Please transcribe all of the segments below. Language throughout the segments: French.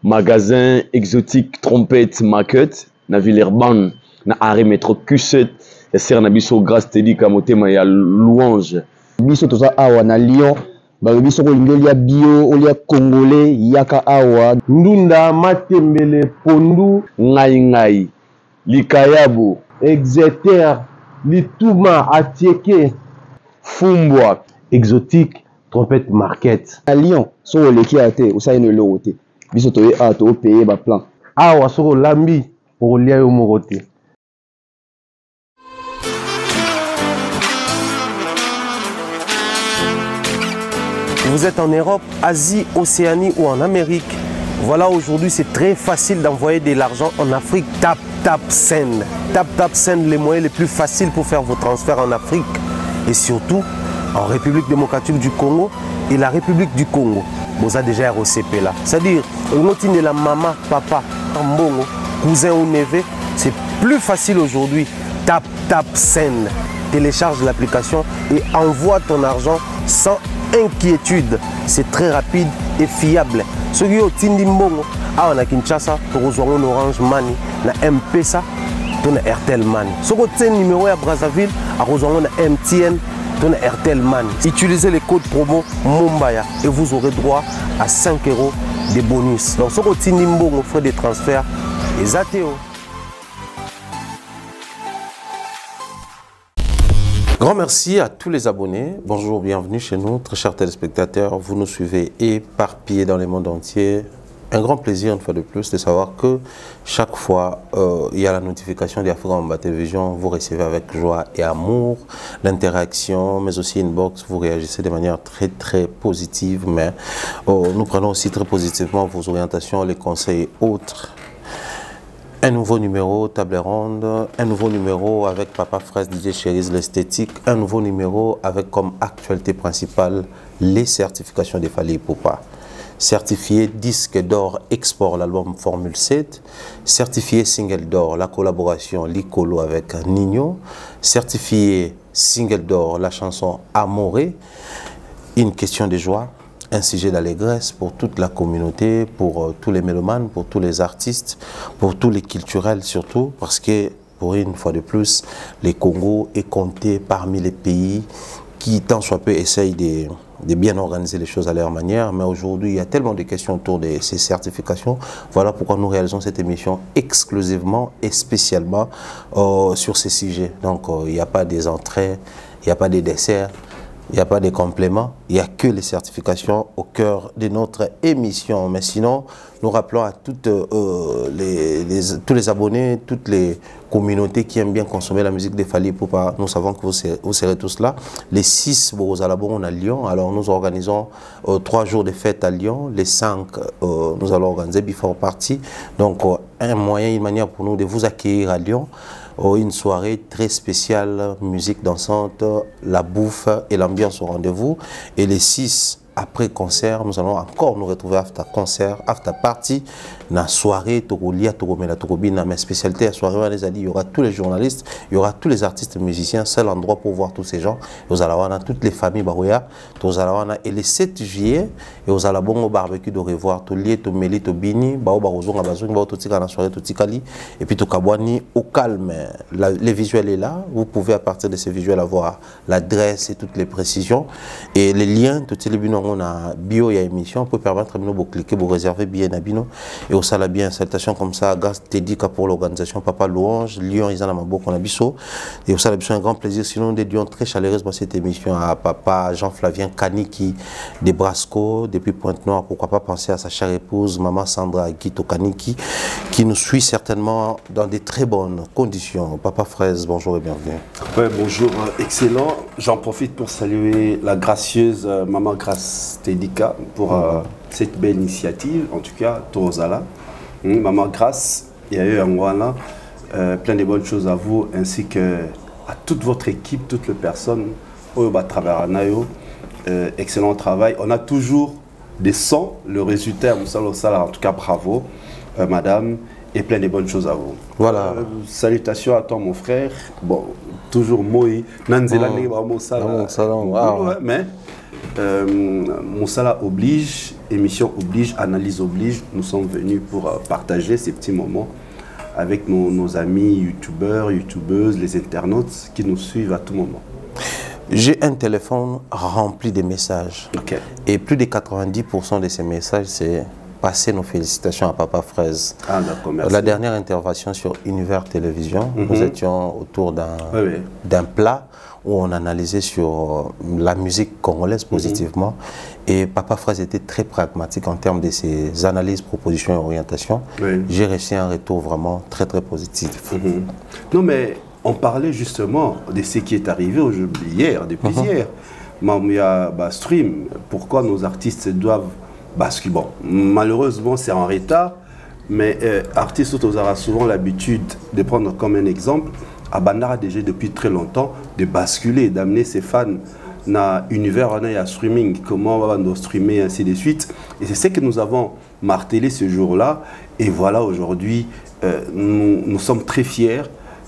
magasin exotique trompette market na Villeurbanne na arrêt métro Q7 ya ser na biso grâce Tedika motema ya louange biso toza awa na Lyon ba biso ko lingolia bio olia congolais yaka awa ndunda matembele pondu ngai likayabo Exeter lituma atieke fumbwa exotique trompette market à Lyon so leki ate usayino lo te biso to a to payer ba plan awa soko lambi pour lia yo morote. Vous êtes en Europe, Asie, Océanie ou en Amérique. Voilà, aujourd'hui c'est très facile d'envoyer de l'argent en Afrique. Tap Send. Tap Send, les moyens les plus faciles pour faire vos transferts en Afrique. Et surtout en République démocratique du Congo et la République du Congo. Vous avez déjà ROCP là. C'est-à-dire, on de la maman, papa, tambongo, cousin ou neveu. C'est plus facile aujourd'hui. Tap Send. Télécharge l'application et envoie ton argent sans inquiétude. C'est très rapide et fiable. Ceux qui ont Tindi Mbongo, on a Kinshasa, on a Orange Money, on a M-Pesa, on a Airtel Money. Ceux qui ont numéro à Brazzaville, on a MTN, on a Airtel Money. Utilisez les codes promo Mumbaya et vous aurez droit à 5 € de bonus. Donc ceux qui ont Tindi Mbongo, frais de transfert, les ATO. Grand merci à tous les abonnés. Bonjour, bienvenue chez nous, très chers téléspectateurs. Vous nous suivez éparpillés dans le monde entier. Un grand plaisir, une fois de plus, de savoir que chaque fois, il y a la notification d'Africa Télévision. Vous recevez avec joie et amour l'interaction, mais aussi inbox. Vous réagissez de manière très positive. Mais nous prenons aussi très positivement vos orientations, les conseils autres. Un nouveau numéro, table ronde, un nouveau numéro avec Papa Fraise DJ Cherise l'esthétique, un nouveau numéro avec comme actualité principale les certifications des Fally Ipupa. Certifié disque d'or export l'album Formule 7, certifié single d'or la collaboration Licolo avec Nino, certifié single d'or la chanson Amoré, une question de joie. Un sujet d'allégresse pour toute la communauté, pour tous les mélomanes, pour tous les artistes, pour tous les culturels surtout, parce que, pour une fois de plus, le Congo est compté parmi les pays qui, tant soit peu, essayent de bien organiser les choses à leur manière. Mais aujourd'hui, il y a tellement de questions autour de ces certifications. Voilà pourquoi nous réalisons cette émission exclusivement et spécialement sur ces sujets. Donc, il n'y a pas des entrées, il n'y a pas des desserts. Il n'y a pas de compléments, il n'y a que les certifications au cœur de notre émission. Mais sinon, nous rappelons à tous les abonnés, toutes les communautés qui aiment bien consommer la musique des Fally Ipupa. Nous savons que vous serez tous là. Les 6, vous allez à Lyon. Alors nous organisons 3 jours de fête à Lyon. Les 5, nous allons organiser Before Party. Donc un moyen, une manière pour nous de vous accueillir à Lyon. Une soirée très spéciale, musique dansante, la bouffe et l'ambiance au rendez-vous. Et les 6, après concert, nous allons encore nous retrouver after concert, after party, dans la soirée, Togolia, Togomela, Togobina. Ma spécialité à soirée, il y aura tous les journalistes, il y aura tous les artistes musiciens, seul endroit pour voir tous ces gens. Vous allez voir toutes les familles Barouya, et le 7 juillet, et vous allez bon au barbecue de revoir, tout lié, tout mêlé, tout bini, bao barozong, abazong, bao tout tika, la soirée, tout tikali, et puis tout kabouani au calme. Les visuels est là, vous pouvez à partir de ces visuels avoir l'adresse et toutes les précisions, et les liens, tout les binons, on a bio et émission, peut permettre de cliquer, vous réserver bien à bino. Et au salon bien, salutation comme ça, grâce Tedika pour l'organisation Papa Louange, Lyon, ils en ont beaucoup, on a biso. Et au salon un grand plaisir, sinon des Lyon très chaleureuse dans cette émission à Papa Jean-Flavien Kaniki de Brasco, depuis Pointe-Noire, pourquoi pas penser à sa chère épouse, Maman Sandra Guito Kaniki, qui nous suit certainement dans des très bonnes conditions. Papa Fraise, bonjour et bienvenue. Ouais, bonjour, excellent. J'en profite pour saluer la gracieuse Maman Grace Tedika pour cette belle initiative, en tout cas, Torozala. Maman Grace, il y a eu un mois plein de bonnes choses à vous, ainsi que à toute votre équipe, toutes les personnes au travers Nayo. Excellent travail. On a toujours des sons, le résultat, en tout cas, bravo, madame, et plein de bonnes choses à vous. Voilà. Salutations à toi, mon frère. Bon, toujours moi nanzela ndenge ba mais Moussala oblige, émission oblige, analyse oblige. Nous sommes venus pour partager ces petits moments avec nos amis youtubeurs, youtubeuses, les internautes qui nous suivent à tout moment. J'ai un téléphone rempli de messages. Okay. Et plus de 90% de ces messages, c'est passer nos félicitations à Papa Fraise. Ah, d'accord, merci. La dernière intervention sur Univers Télévision, nous étions autour d'un plat où on analysait sur la musique congolaise positivement. Et Papa Fraise était très pragmatique en termes de ses analyses, propositions et orientations. J'ai reçu un retour vraiment très très positif. Non mais on parlait justement de ce qui est arrivé aujourd'hui, depuis hier. Mamia Stream, pourquoi nos artistes doivent basculer. Bon, malheureusement c'est en retard, mais artistes aura souvent l'habitude de prendre comme un exemple à Bandara déjà depuis très longtemps, de basculer, d'amener ses fans dans l'univers à streaming, comment on va streamer, ainsi de suite. Et c'est ce que nous avons martelé ce jour-là. Et voilà, aujourd'hui, nous sommes très fiers.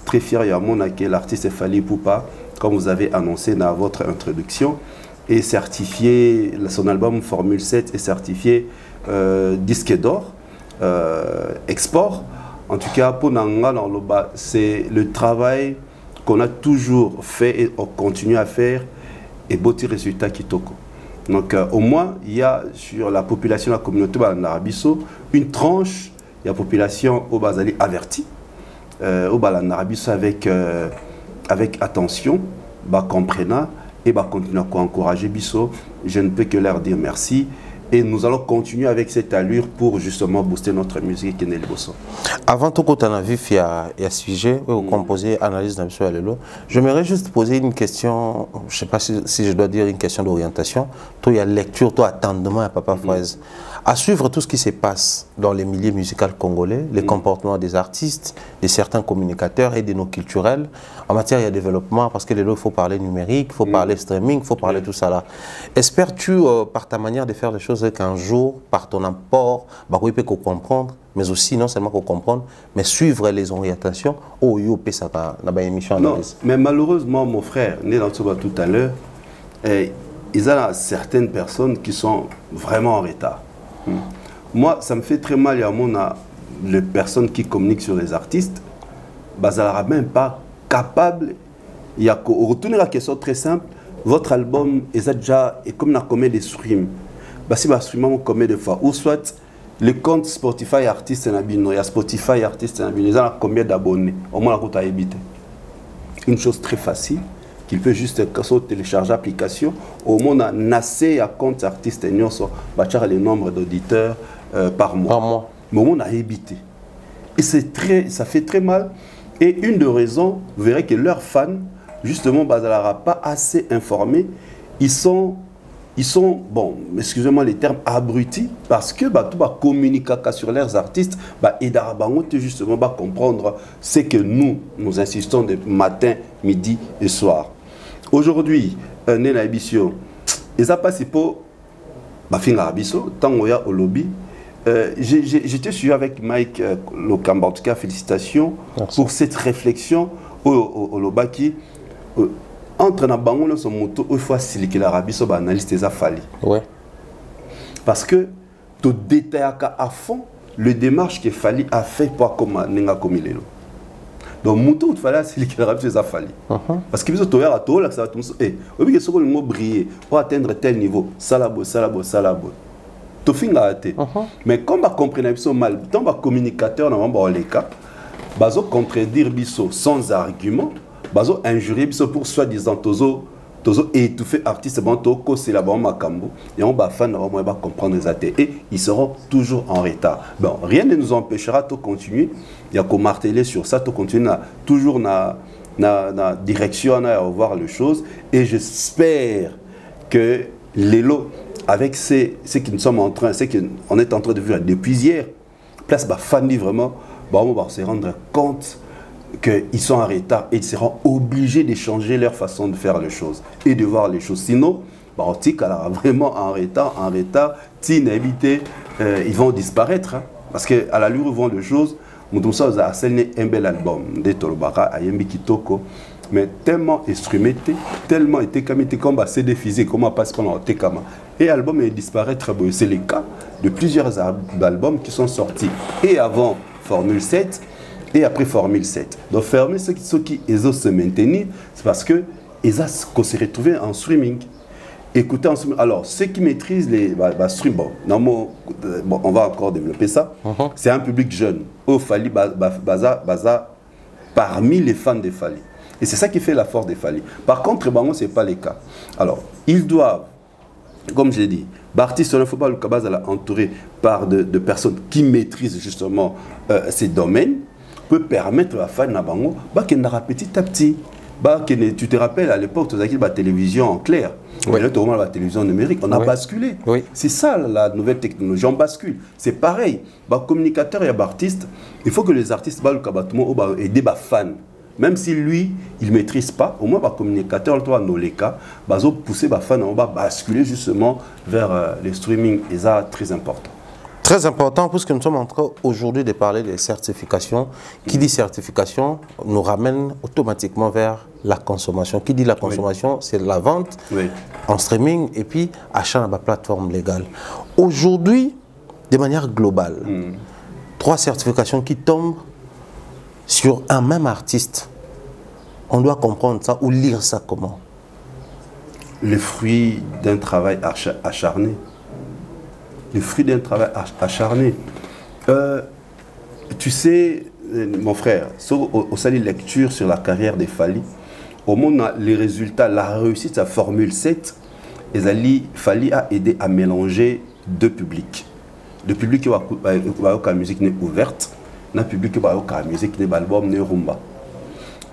Très fiers, il y a mon accueil, l'artiste Fally Ipupa, comme vous avez annoncé dans votre introduction, est certifié, son album Formule 7 est certifié disque d'or, export. En tout cas, pour Nanga, c'est le travail qu'on a toujours fait et on continue à faire et beau résultat qui toque. Donc au moins, il y a sur la population, la communauté Narabiso, une tranche, il y a la population au Bazali avertie, au Narabiso avec attention, comprenant et continuer à encourager Bisso. Je ne peux que leur dire merci. Et nous allons continuer avec cette allure pour justement booster notre musique. Avant tout, quand on a vu il y a sujet, vous composez analyse d'un à l'élo, j'aimerais juste poser une question, je ne sais pas si je dois dire une question d'orientation. Toi, il y a lecture, toi, attendement à Papa Fraise. À suivre tout ce qui se passe dans les milieux musicaux congolais, les comportements des artistes, de certains communicateurs et de nos culturels, en matière de développement, parce que il faut parler numérique, il faut parler streaming, il faut parler tout ça là. Espères-tu, par ta manière de faire les choses, qu'un jour, par ton apport, il peut comprendre, mais aussi non seulement comprendre, mais suivre les orientations au ça dans l'émission. Non, mais malheureusement, mon frère, né dans tout à l'heure, il y a certaines personnes qui sont vraiment en retard. Moi, ça me fait très mal, il y a les personnes qui communiquent sur les artistes, ça ne même pas capable, il y a retourner la question très simple, votre album est déjà, et comme on a commis des streams, si on stream combien de fois, ou soit le compte Spotify artiste il y a Spotify artiste il y a combien d'abonnés, au moins la éviter. Une chose très facile, qu'il peut juste télécharger l'application, au moins on a assez à compte artiste et le nombre d'auditeurs par mois. Mais on a évité. Et ça fait très mal. Et une des raisons, vous verrez que leurs fans, justement, pas assez informés, ils sont, bon, excusez-moi les termes, abrutis, parce que tout communiquer sur leurs artistes, et justement comprendre ce que nous insistons de matin, midi et soir. Aujourd'hui, Nena Ebisio, ils ont passé pour Bafinga Abisso, Tangoya au lobby. J'étais suivi avec Mike Lokamba, en tout cas, félicitations pour cette réflexion au Lobaki. Entre na bango son moto, il faut faciliter l'Arabie sur l'analyse des Fally. Ouais. Parce que tu détailles à fond le démarche que Fally a fait pour comme nenga comme il est. Donc moto il fallait faciliter l'Arabie des Fally. Parce que tu as tout là ça va tout et oui que ce que le mot briller pour atteindre tel niveau, salabo. Tu finis à athée. Mais comme on comprend biso mal, tant ba communicateur na ba les cas, bazo contredire biso sans argument. Bazo injurier pour soi-disant tozo étouffer artiste bon toko c'est la bon makambo et on va fan on va comprendre les athées et ils seront toujours en retard. Bon, rien ne nous empêchera de continuer, il y a qu'à marteler sur ça, de continuer toujours na direction à voir les choses et j'espère que l'élo avec ce que nous sommes en train, ce qu'on est en train de vivre depuis hier, place bah fan vraiment, on va se rendre compte qu'ils sont en retard et ils seront obligés de changer leur façon de faire les choses et de voir les choses. Sinon, on est vraiment en retard, ils vont disparaître. Hein, parce qu'à l'allure où vont les choses, nous avons un bel album de Tolobara, Ayembi Kitoko, mais tellement instrumenté, tellement été comme CD physique, comment passe pendant Tekama. Et l'album est disparaître. C'est le cas de plusieurs albums qui sont sortis et avant Formule 7 et après Formule 7. Donc Formule 7, ceux qui osent se maintenir, c'est parce que ils ont se retrouvé en streaming. Écoutez en streaming. Alors, ceux qui maîtrisent les stream, bon, on va encore développer ça. C'est un public jeune. Au Fali Baza, parmi les fans de Fali. Et c'est ça qui fait la force des Fali. Par contre, ce n'est pas le cas. Alors, ils doivent, comme je l'ai dit, Bartis, il ne faut pas le Kabaz entouré par de personnes qui maîtrisent justement ces domaines, peut permettre à fan Nabango qu'elle n'aura petit à petit. Tu te rappelles à l'époque, tu as la télévision en clair. Oui. Là, tu as la télévision numérique. On a basculé. Oui. C'est ça la nouvelle technologie. On bascule. C'est pareil. Communicateur et artiste, il faut que les artistes aident les fans. Même si lui, il ne maîtrise pas, au moins, communicateur, dans les cas, pousser les fans, on va basculer justement vers les streaming. Et ça, très important. Très important, puisque nous sommes en train aujourd'hui de parler des certifications. Qui dit certification nous ramène automatiquement vers la consommation. Qui dit la consommation, c'est la vente en streaming et puis achat dans la plateforme légale. Aujourd'hui, de manière globale, 3 certifications qui tombent sur un même artiste. On doit comprendre ça ou lire ça comment? Le fruit d'un travail acharné. Le fruit d'un travail acharné. Tu sais, mon frère, au salut lecture sur la carrière des Fali, au monde, les résultats, la réussite à Formule 7, Fali a aidé à mélanger 2 publics. Le public qui va la musique n'est ouverte, le public qui va la musique n'est album n'est rumba.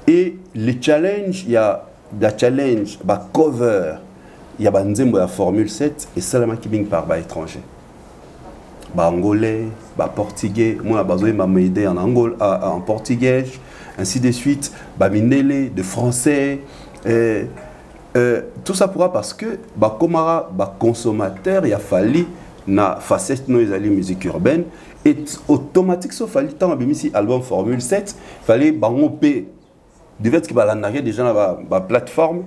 Et les challenges, il y a des challenges, des covers, il y a la Formule 7 et seulement qui viennent par étranger. Angolais, portugais, moi m'a aidé en Angola, en portugais, ainsi de suite, minélé, de français. Tout ça pourra parce que comme consommateur, il a fallu na facette no les musique urbaine et automatique sauf fallu tant ici album Formule 7, fallait bango p de fait que la narrer déjà la plateforme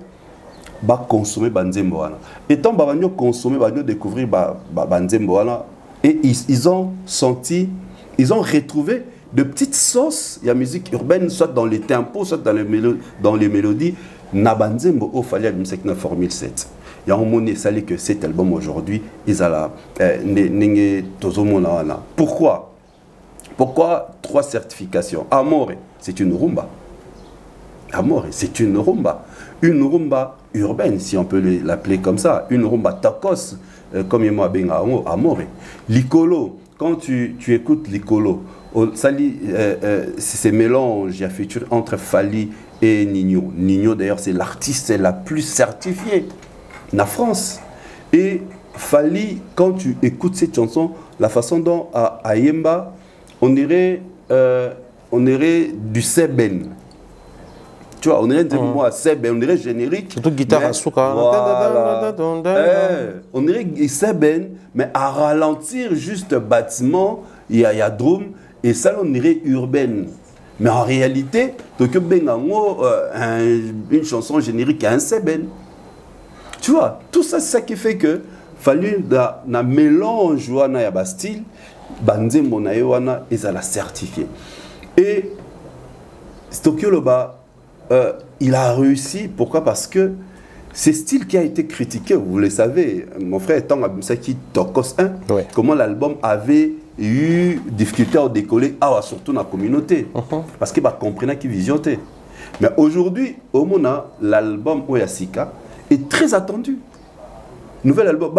consommer banzembo wana. Et tant banyo consommer banyo découvrir banzembo wana. Et ils ont senti, ils ont retrouvé de petites sauces, il y a musique urbaine, soit dans les tempos, soit dans les mélodies. Nabanzembo au fallait la Formule 7. Il y a un moment où que cet album aujourd'hui, ils ont Pourquoi? Pourquoi 3 certifications? Amore, c'est une rumba. Amore, c'est une rumba. Une rumba urbaine, si on peut l'appeler comme ça. Une rumba tacos. Comme il m'a bien Amore. L'Icolo, quand tu écoutes l'Icolo, c'est mélange, il y a futur entre Fali et Nino. Nino, d'ailleurs, c'est l'artiste la plus certifiée en France. Et Fali, quand tu écoutes cette chanson, la façon dont à Yemba, on dirait du Seben. Tu vois, on dirait on dirait générique. Surtout guitare à souka. Voilà. On dirait Seben, mais à ralentir juste bâtiment, il y a drum, et ça on dirait urbaine. Mais en réalité, une chanson générique à un Seben. Tu vois, tout ça, c'est ça qui fait que fallu un mélange de style, banzembo na wana et ça l'a certifié. Et Tokyo Loba, il a réussi. Pourquoi? Parce que ce style qui a été critiqué, vous le savez, mon frère étant Abimsaki Tokos 1, comment l'album avait eu difficulté à décoller, surtout dans la communauté. Parce qu'il comprenait qu'il visiontait. Mais aujourd'hui, au moment l'album Oyasika est très attendu. Nouvel album,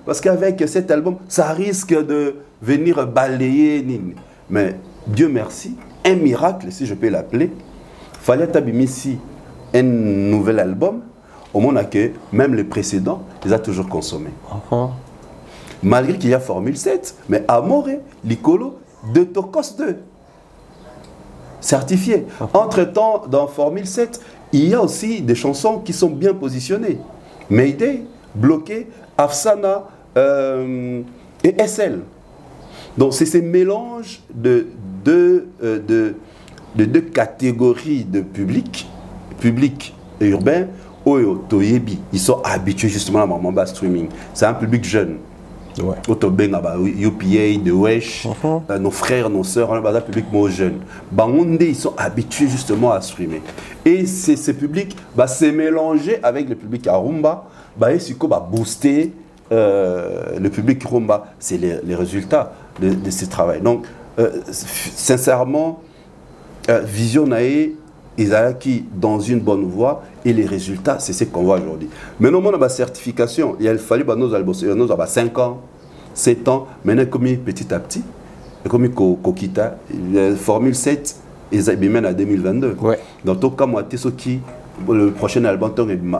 parce qu'avec cet album, ça risque de venir balayer. Mais Dieu merci, un miracle, si je peux l'appeler, fallait t'abîmer ici un nouvel album, au moment que même les précédents, les a toujours consommés. Malgré qu'il y a Formule 7, mais Amore, l'Icolo, de Tokos 2, certifié. Entre-temps, dans Formule 7, il y a aussi des chansons qui sont bien positionnées. Mayday, Bloqué, Afsana et SL. Donc c'est ces mélanges de deux catégories de public et urbain. Oyo Toyebi, ils sont habitués justement à Mamamba streaming. C'est un public jeune. Ouais. UPA, de Wesh, nos frères, nos sœurs, on a un public moins jeune. Bangonde, ils sont habitués justement à streamer. Et ce public s'est mélangé avec le public à Rumba, et c'est quoi booster le public Rumba. C'est les résultats de ce travail. Donc, sincèrement, Vision Nae, ils sont qui dans une bonne voie et les résultats, c'est ce qu'on voit aujourd'hui. Maintenant, on a la certification. Il a fallu nos albums, nous avons 5 ans, 7 ans, maintenant, comme petit à petit, comme Kokita, Formule 7, ils ont à 2022. Ouais. Dans tout cas, moi, qui le prochain album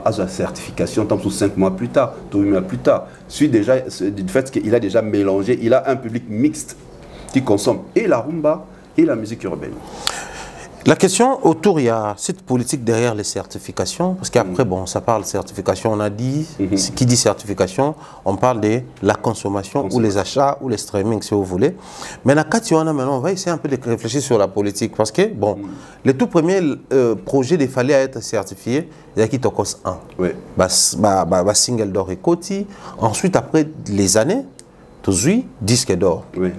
a la certification, tant 5 mois plus tard, 8 mois plus tard. Suite déjà du fait qu'il a déjà mélangé, il a un public mixte qui consomme et la rumba et la musique urbaine. La question autour, il y a cette politique derrière les certifications, parce qu'après, bon, ça parle de certification, on a dit, qui dit certification, on parle de la consommation ou les achats ou les streaming, si vous voulez. Mais maintenant, on va essayer un peu de réfléchir sur la politique, parce que, bon, les tout premiers projets il fallait être certifiés, il y a qui Tokos 1. Oui. Single d'or et Koti. Ensuite, après les années, toujours disque d'or. Oui.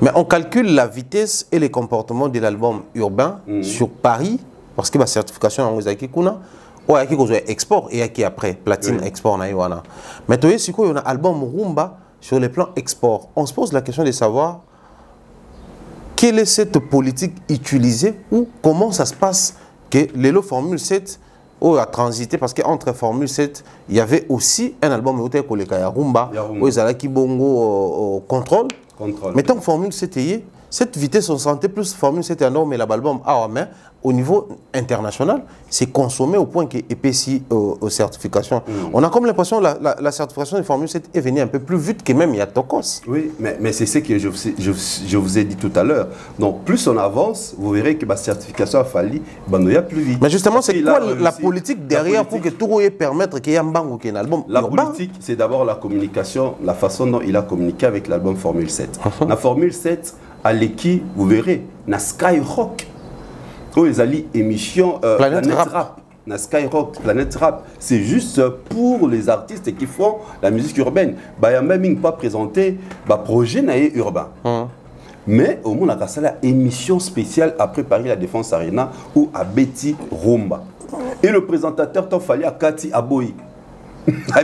Mais on calcule la vitesse et les comportements de l'album urbain sur Paris, parce que la certification en Kuna, ou il y a export et qui après platine export na iwana. Mais tu vois, si on a un album rumba sur les plans export, on se pose la question de savoir quelle est cette politique utilisée ou comment ça se passe que l'élo Formule 7 a transité, parce qu'entre Formule 7, il y avait aussi un album où il y a Rumba, où il y a Kibongo Contrôle. Mais tant que Formule 7 cette vitesse, on sentait plus Formule 7 énorme, mais l'album mais au niveau international, c'est consommé au point qu'il épaissit aux certifications. On a comme l'impression que la certification de Formule 7 est venue un peu plus vite que même il y a Tokos. Oui, mais c'est ce que je vous ai dit tout à l'heure. Donc, plus on avance, vous verrez que la certification a fallu, il y a plus vite. Mais justement, c'est quoi la politique derrière pour que tout permettre qu'il y ait un bang ou qu'il y ait un album urbain? La politique, c'est d'abord la communication, la façon dont il a communiqué avec l'album Formule 7. La Formule 7, à l'équipe, vous verrez, na Skyrock. Ils allaient émission Planète Rap. Na Skyrock, Planète Rap. C'est juste pour les artistes qui font la musique urbaine. Il n'y a même pas présenté le projet urbain. Mais au moins, on a la émission spéciale après Paris La Défense Arena ou à Betty Rumba. Et le présentateur, il fallait à Cathy Aboyi.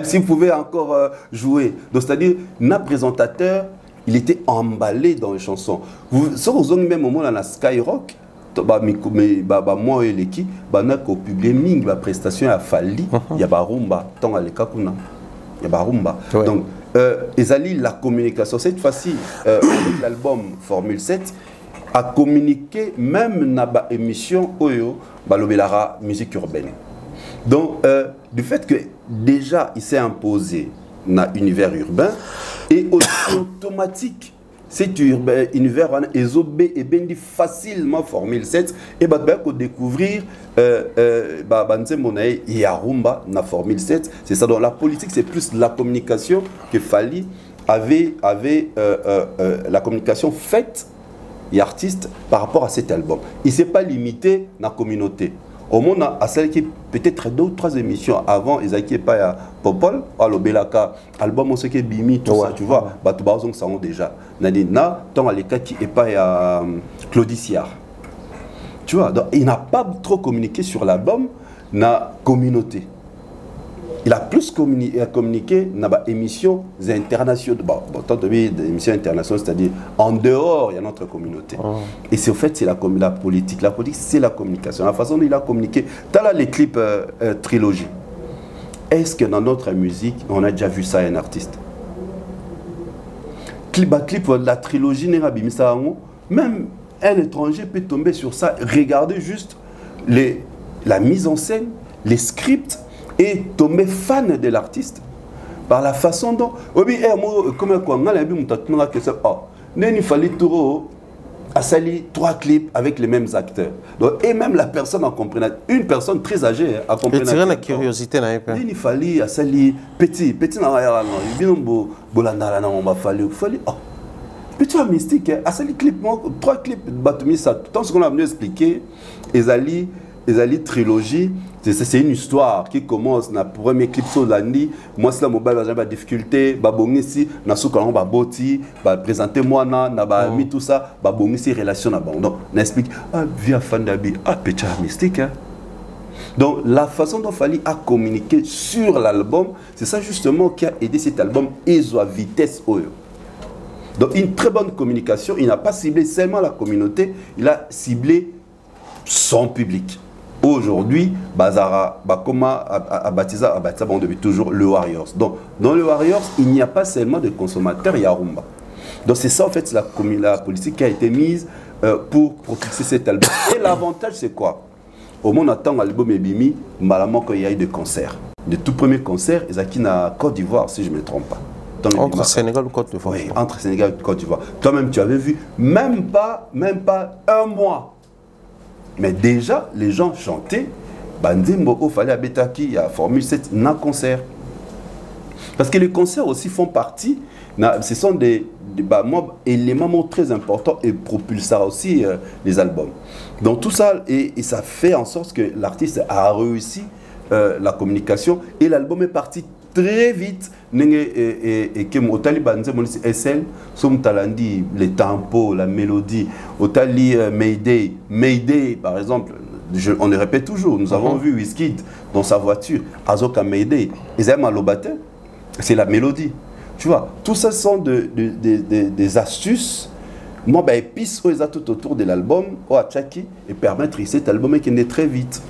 Si vous pouvez encore jouer. Donc, c'est-à-dire, notre présentateur, il était emballé dans les chansons. Vous savez, même au moment où Skyrock, moi et l'équipe, au public, la prestation a fallu, il y a rumba, tant à l'écakuna. Il y a rumba. Donc, la communication, cette fois-ci, avec l'album Formule 7, a communiqué même dans l'émission Oyo, Balobelara Musique Urbaine. Donc, du fait que déjà, il s'est imposé dans l'univers urbain, et automatique, cet univers est bien facilement Formule 7 et on découvrir Rumba na Formule 7. C'est ça. Donc la politique, c'est plus la communication que Fally avait la communication faite et artiste par rapport à cet album. Il ne s'est pas limité à la communauté. Au monde, à celle qui peut-être 2 ou 3 émissions avant, ils n'avaient pas à Popol, à l'Obelaka, album, on sait que Bimi, tout ça, tu vois, Batoubarzong, ça on déjà. Nadina, tant à l'écart qui n'est pas à Claudiciard. Tu vois, donc il n'a pas trop communiqué sur l'album, na communauté. Il a plus communiqué dans les émissions internationales. Tant d'émissions internationales, c'est-à-dire en dehors, il y a notre communauté. Et c'est au fait, c'est la politique. La politique, c'est la communication. La façon dont il a communiqué. Tu as là les clips trilogie. Est-ce que dans notre musique, on a déjà vu ça un artiste? Clip de la trilogie, même un étranger peut tomber sur ça. Regardez juste la mise en scène, les scripts, et tomber fan de l'artiste par la façon dont il fallait sali 3 clips avec les mêmes acteurs. Donc, et même la personne en comprenant, une personne très âgée en comprenant. Et tirer la curiosité. Il fallait sali petit Petit mystique, à ce clip, 3 clips, Batoumi, ça, tant ce qu'on a venu expliquer, Ezali trilogie, c'est une histoire qui commence dans le premier clip sur l'année. Moi, c'est la mobile, j'ai pas de difficulté, babongi ici, na soukalon baboti, ba présenter moi na ba mis tout ça, babongi ici relation na bon. Donc, n'explique via fan d'abi, petit mystique. Hein. Donc, la façon dont Fally a communiqué sur l'album, c'est ça justement qui a aidé cet album Ezo vitesse Oyo. Donc, une très bonne communication. Il n'a pas ciblé seulement la communauté, il a ciblé son public. Aujourd'hui, Bazara, Bakoma, Abatiza, bon, depuis toujours le Warriors. Donc, dans le Warriors, il n'y a pas seulement de consommateurs, il y a Rumba. Donc, c'est ça, en fait, la politique qui a été mise pour propulser cet album. Et l'avantage, c'est quoi? Au moment où on attend l'album Ebimi, malalement qu'il y a eu des concerts. Le tout premier concert, ils ont été en Côte d'Ivoire, si je ne me trompe pas. Entre Sénégal ou Côte d'Ivoire? Oui, entre Sénégal et Côte d'Ivoire. Toi-même, tu avais vu, même pas un mois. Mais déjà, les gens chantaient. Bandimbo, il fallait Betaki, il y a Formule 7, un concert. Parce que les concerts aussi font partie, ce sont des éléments très importants et propulsent aussi les albums. Donc tout ça, et ça fait en sorte que l'artiste a réussi la communication et l'album est parti très vite. Et que Otali Banze mon SL, Som Talandi, les tempos, la mélodie, Otali Mayday par exemple, on le répète toujours, nous avons vu Wizkid dans sa voiture, Azoka Mayday, Ezema Lobate, c'est la mélodie. Tu vois, tout ça sont des astuces. Moi, ben, épices tout autour de l'album, à Tchaki, et permettre à cet album qui est très vite.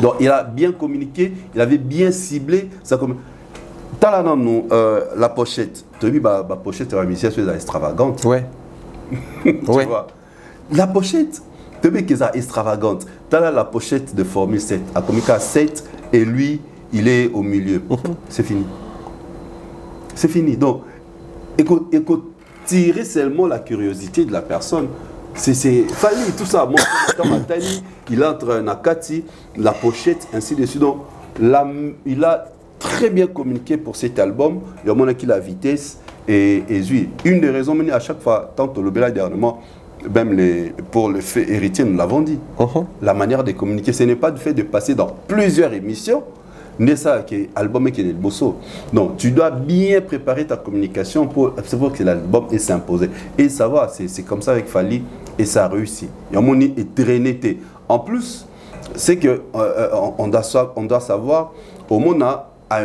Donc, il a bien communiqué, il avait bien ciblé. Ça comme... la pochette. Tu as vu, la pochette est extravagante. Ouais. Tu vois. La pochette, tu as vu qu'elle est extravagante. Tu as la pochette de Formule 7. À Comica 7, et lui, il est au milieu. C'est fini. C'est fini. Donc, écoute, tirer seulement la curiosité de la personne. C'est Fally, tout ça. Moi, il entre Nakati, la pochette, ainsi de suite. Donc, il a très bien communiqué pour cet album. Il y a la vitesse et lui. Une des raisons, à chaque fois, tant que le Bela dernièrement, même pour le fait héritier, nous l'avons dit. La manière de communiquer, ce n'est pas le fait de passer dans plusieurs émissions. C'est ça qui est album qui est le bosso. Non, tu dois bien préparer ta communication pour savoir que l'album est s'imposer. Et savoir, c'est comme ça avec Fally et ça a réussi. Il y a mon éternité. En plus, c'est que on doit savoir au monde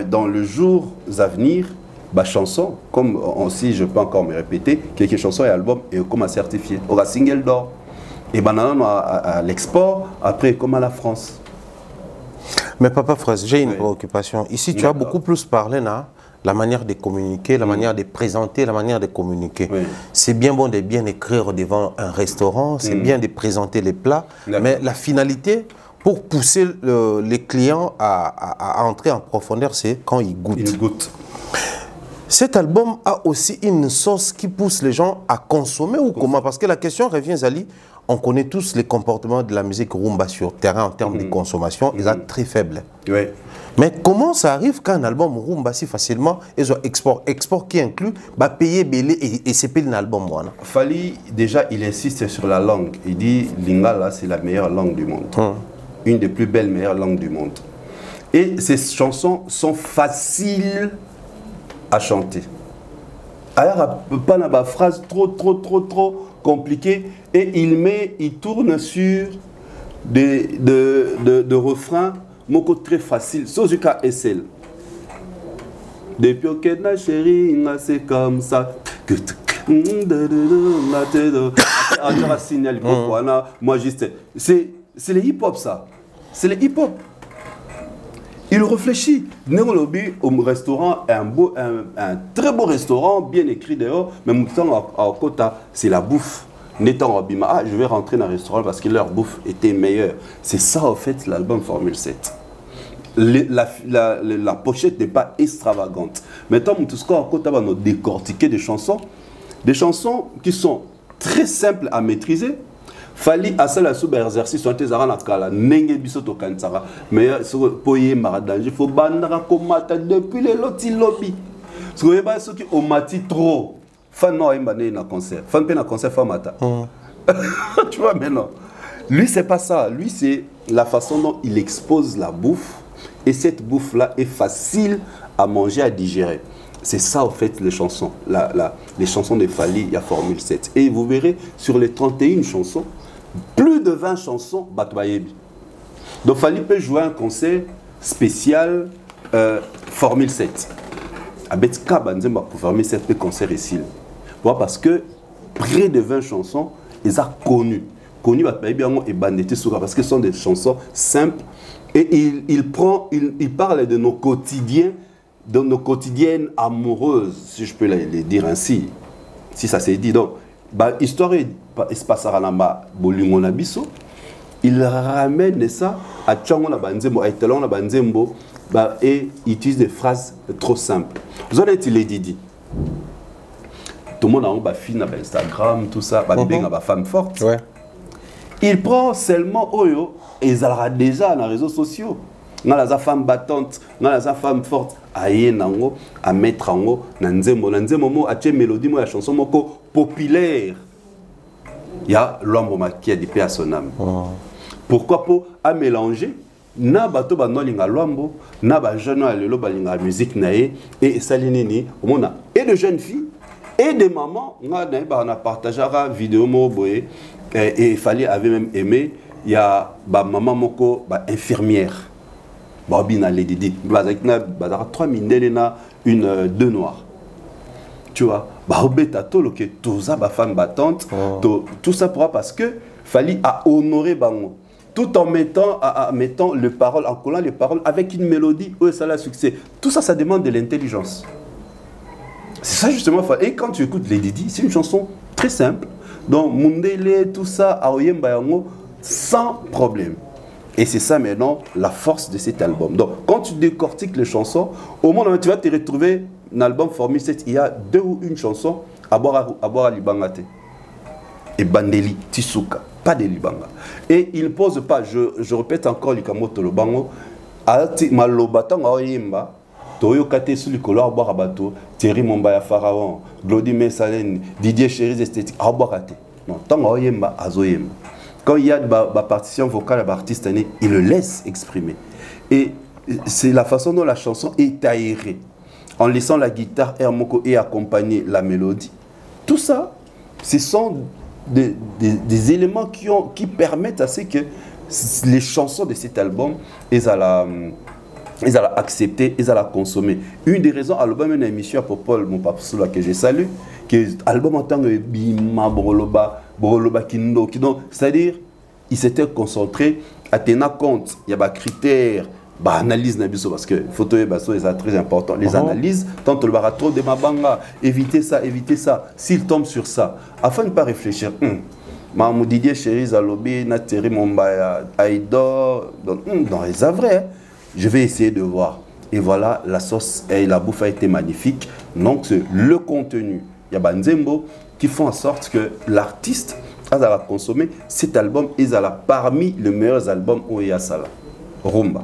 dans les jours à venir, bah chanson, comme aussi je peux encore me répéter, quelques chansons et albums et comme à certifié, aura single d'or. Et ben à l'export, après comme à la France. Mais Papa Fraise, j'ai une préoccupation. Ici, tu as beaucoup plus parlé, la manière de communiquer, la manière de présenter, la manière de communiquer. C'est bien bon de bien écrire devant un restaurant, c'est bien de présenter les plats, mais la finalité, pour pousser les clients à entrer en profondeur, c'est quand ils goûtent. Ils goûtent. Cet album a aussi une sauce qui pousse les gens à consommer ou comment? Parce que la question revient, Zali, on connaît tous les comportements de la musique rumba sur terrain en termes de consommation, ils sont très faibles. Mais comment ça arrive qu'un album rumba si facilement, ils ont export qui inclut, payer belé et c'est pas un album moi. Fally, déjà, il insiste sur la langue. Il dit Lingala, c'est la meilleure langue du monde. Une des plus belles, meilleures langues du monde. Et ces chansons sont faciles à chanter. Alors, pas une phrase trop compliquée. Et il tourne sur de refrains très faciles. Sauf jusqu'à SL. Depuis que na chérie, c'est comme ça. Moi, juste. C'est le hip-hop, ça. C'est le hip-hop. Il réfléchit. Nous, au restaurant, un très beau restaurant, bien écrit dehors, mais à Kota, c'est la bouffe. Je vais rentrer dans un restaurant parce que leur bouffe était meilleure. C'est ça, en fait, l'album Formule 7. La pochette n'est pas extravagante. Maintenant, tout ce qu'on va nous décortiquer des chansons qui sont très simples à maîtriser. Fally à ça la sous-exercice sur tes arans kala nenge biso to kansara mais pour y maradanje il faut bandara komata depuis les loti lobby ce que pas ce qui omati trop Fan non, il y a un concert. Fan pe na concert, fan mata. Tu vois, mais non. Lui, c'est pas ça. Lui, c'est la façon dont il expose la bouffe. Et cette bouffe-là est facile à manger, à digérer. C'est ça, en fait, les chansons. Les chansons de Fally, il y a Formule 7. Et vous verrez, sur les 31 chansons, plus de 20 chansons, Batouayebi. Donc, Fally peut jouer un concert spécial Formule 7. Avec Kabanzemba pour Formule 7, le concert ici. Parce que près de 20 chansons, ils sont connus. Connus, et bandité parce que ce sont des chansons simples. Et il parle de nos quotidiens, de nos quotidiennes amoureuses, si je peux les dire ainsi. Si ça s'est dit. Donc, histoire Espasaranamba Bolingonabiso, il ramène ça à Tchangona Banzembo, à Italon Banzembo, et il utilise des phrases trop simples. Vous en êtes, il est dit. Tout le monde a une fille sur Instagram, tout ça, une femme forte. Ouais. Il prend seulement Oyo et ils ont déjà dans les réseaux sociaux. Dans la femme battante, dans la femme forte, à Yenango, à mettre en haut, Nanzemo, Nanzemo, à une mélodie, la chanson populaire. Il y a l'homme qui a dit paix à son âme. Pourquoi pour à mélanger? Na bato banolinga lwambo, na ba jeune alelo balinga musique nae et salinini, omona et de jeunes filles et des mamans, on a partagé la vidéo moboé et il fallait avait même aimé, il y a ba maman moko ba infirmière. Ba bina les didi, ba 3 mindelena une deux noirs. Tu vois, ba obeta to loke tout ça ba femme battante, tout ça pourra parce que fallait à honorer bango. Tout en mettant les paroles, en collant les paroles avec une mélodie où ça a succès. Tout ça, ça demande de l'intelligence. C'est ça justement. Et quand tu écoutes les Didi, c'est une chanson très simple. Donc, Mundele, tout ça, Aoyemba Yango, sans problème. Et c'est ça maintenant la force de cet album. Donc, quand tu décortiques les chansons, au moment où tu vas te retrouver dans l'album Formule 7, il y a 2 ou 1 chanson à boire à Libangate. Et Bandeli, Tisuka. Pas de Libanga. Et il ne pose pas, je répète encore, Likamoto Lobango, Alti Malobatang Aoyemba, Toyo Kate Sulikolo, Aboire Abato, Thierry Mombaya Pharaon, Glody Messalen, Didier Chéris Esthétique, Aboire Kate. Non, tant Aoyemba, Azoyemba. Quand il y a de partition vocale à l'artiste, il le laisse exprimer. Et c'est la façon dont la chanson est aérée. En laissant la guitare Hermoko et accompagner la mélodie. Tout ça, ce sont des éléments qui permettent à ce que les chansons de cet album, ils allaient accepter, ils allaient consommer. Une des raisons, l'album une émission pour Paul, mon papa que j'ai salué, que l'album en tant que Bima, Boroloba, Kindo, c'est-à-dire, il s'était concentré à tenir compte, il y a des critères, analyse parce que photo et basso c'est très important, les analyses, tant le barato de mabanga, éviter ça, s'il tombe sur ça, afin de ne pas réfléchir, Mahmoud Didier Chéris Alobi, Nateri Mombaya, Aïdor, dans les avrais, je vais essayer de voir. Et voilà, la sauce et la bouffe a été magnifique. Donc c'est le contenu, il y a Banzembo qui font en sorte que l'artiste a consommé cet album, ils ont parmi les meilleurs albums où il y a ça là. Rumba.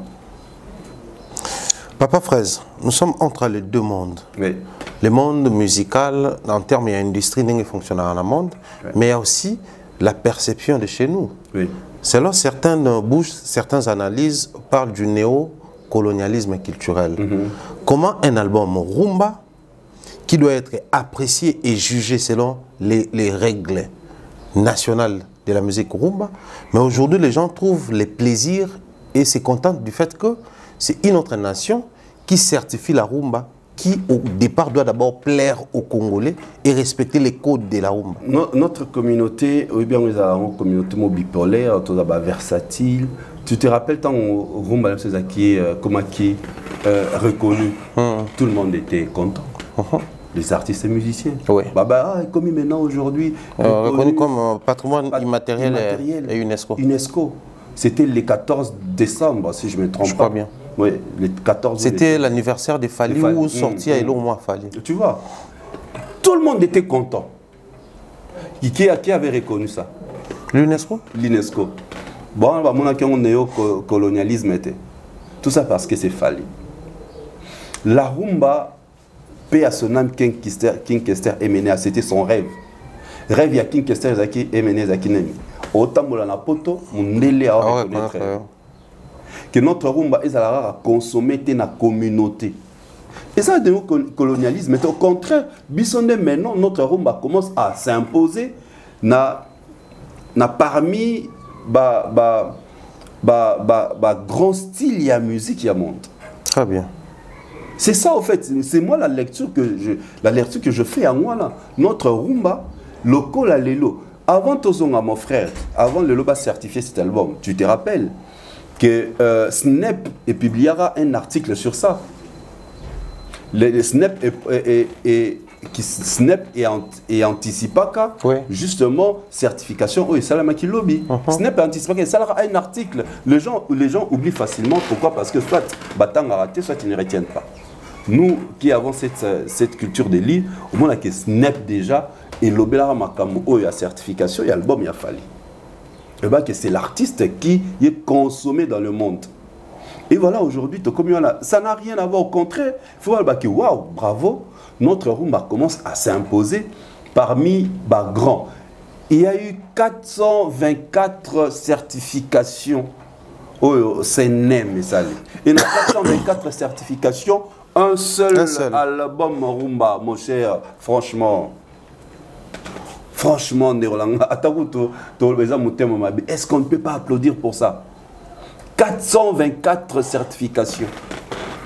Papa Fraise, nous sommes entre les deux mondes. Oui. Le monde musical, en termes d'industrie, n'est pas fonctionnel dans le monde, oui. Mais il y a aussi la perception de chez nous. Oui. Selon certaines bouches, certaines analyses parlent du néocolonialisme culturel. Comment un album Rumba, qui doit être apprécié et jugé selon les règles nationales de la musique Rumba, mais aujourd'hui les gens trouvent les plaisirs et se contentent du fait que c'est une autre nation qui certifie la rumba, qui au départ doit d'abord plaire aux Congolais et respecter les codes de la rumba. Notre communauté, oui bien, nous avons une communauté bipolaire, versatile. Tu te rappelles tant rumba qui est reconnu, tout le monde était content. Les artistes et musiciens. Oui. Comme maintenant aujourd'hui. Reconnu comme patrimoine immatériel et UNESCO. UNESCO. C'était le 14 décembre, si je ne me trompe pas. Je crois bien. Oui, le 14. C'était l'anniversaire de Fally où sorti à Elon Mois Fally. Tu vois, tout le monde était content. Qui avait reconnu ça? L'UNESCO. L'UNESCO. Bon, on a un néocolonialisme. Tout ça parce que c'est Fally. La rumba paix à son âme, King Kester Emenea, c'était son rêve. Rêve, il y a King Kester Emenea Zakinemi. Autant na poto, mon délai à reconnaître. Que notre rumba est à consommer dans la communauté. Et ça, c'est un colonialisme. Mais au contraire, maintenant, notre rumba commence à s'imposer parmi grand style, il y a musique, il y a monde. Très bien. C'est ça, en fait. C'est moi la lecture que je fais à moi, là. Notre rumba, local à l'élo. Avant Tozonga, mon frère, avant le Loba certifié cet album, tu te rappelles que Snap publiera un article sur ça. Snap et Anticipaka, oui. Justement, certification, oui, Salamaki Lobby. Snap et Anticipaka, ça a un article. Les gens oublient facilement. Pourquoi? Parce que soit Batang a raté, soit ils ne retiennent pas. Nous qui avons cette culture de lire, au moins que Snap déjà, et l'Obélara Makamu, il y a certification, il y a l'album, il y a fallu. Et bien que c'est l'artiste qui est consommé dans le monde. Et voilà, aujourd'hui, ça n'a rien à voir. Au contraire, il faut voir que, waouh, bravo, notre rumba commence à s'imposer parmi les grands. Il y a eu 424 certifications au CNM. Et dans 424 certifications, un seul album rumba, mon cher, franchement, est-ce qu'on ne peut pas applaudir pour ça? 424 certifications.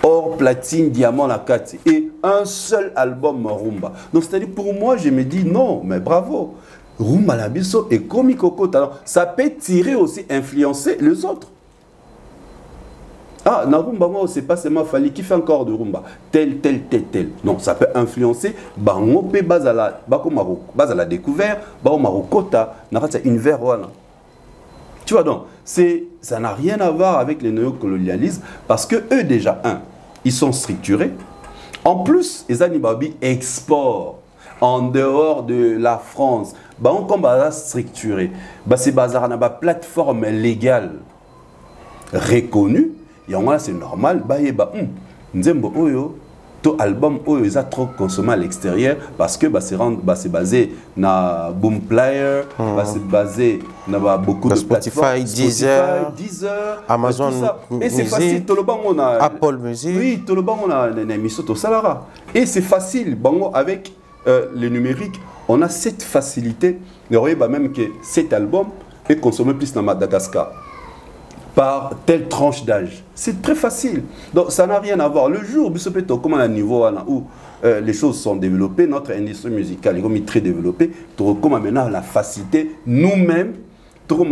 Or, platine, diamant, la 4. Et un seul album rumba. Donc, c'est-à-dire, pour moi, je me dis non, mais bravo. Rumba Labiso et Komikoko Talent. Ça peut tirer aussi, influencer les autres. Ah, na rumba, moi, c'est pas seulement Fali qui fait encore de rumba. Tel. Non, ça peut influencer. Bango pe bazala découvert. Bango marokota. N'a pas une verre voilà. Tu vois donc, ça n'a rien à voir avec le néocolonialisme parce que eux déjà, ils sont structurés. En plus, les Anibabi exportent en dehors de la France. Bah, on comme structuré. Bah, c'est bazar na plateforme légale reconnue. Et en c'est normal. Bah, nzembo oyo. Tout album où ils ont trop consommé à l'extérieur parce que c'est basé na Boom Player, c'est basé na beaucoup de Spotify, Deezer, Amazon et c'est facile, tout le monde on a Apple Music. Oui, tout le monde on a une émission au Salara. Et c'est facile, bango avec le numérique, on a cette facilité. Vous voyez même que cet album est consommé plus dans Madagascar. Par telle tranche d'âge. C'est très facile. Donc ça n'a rien à voir. Le jour où comme à un niveau où les choses sont développées, notre industrie musicale est très développée, comme maintenant la facilité, nous-mêmes, pour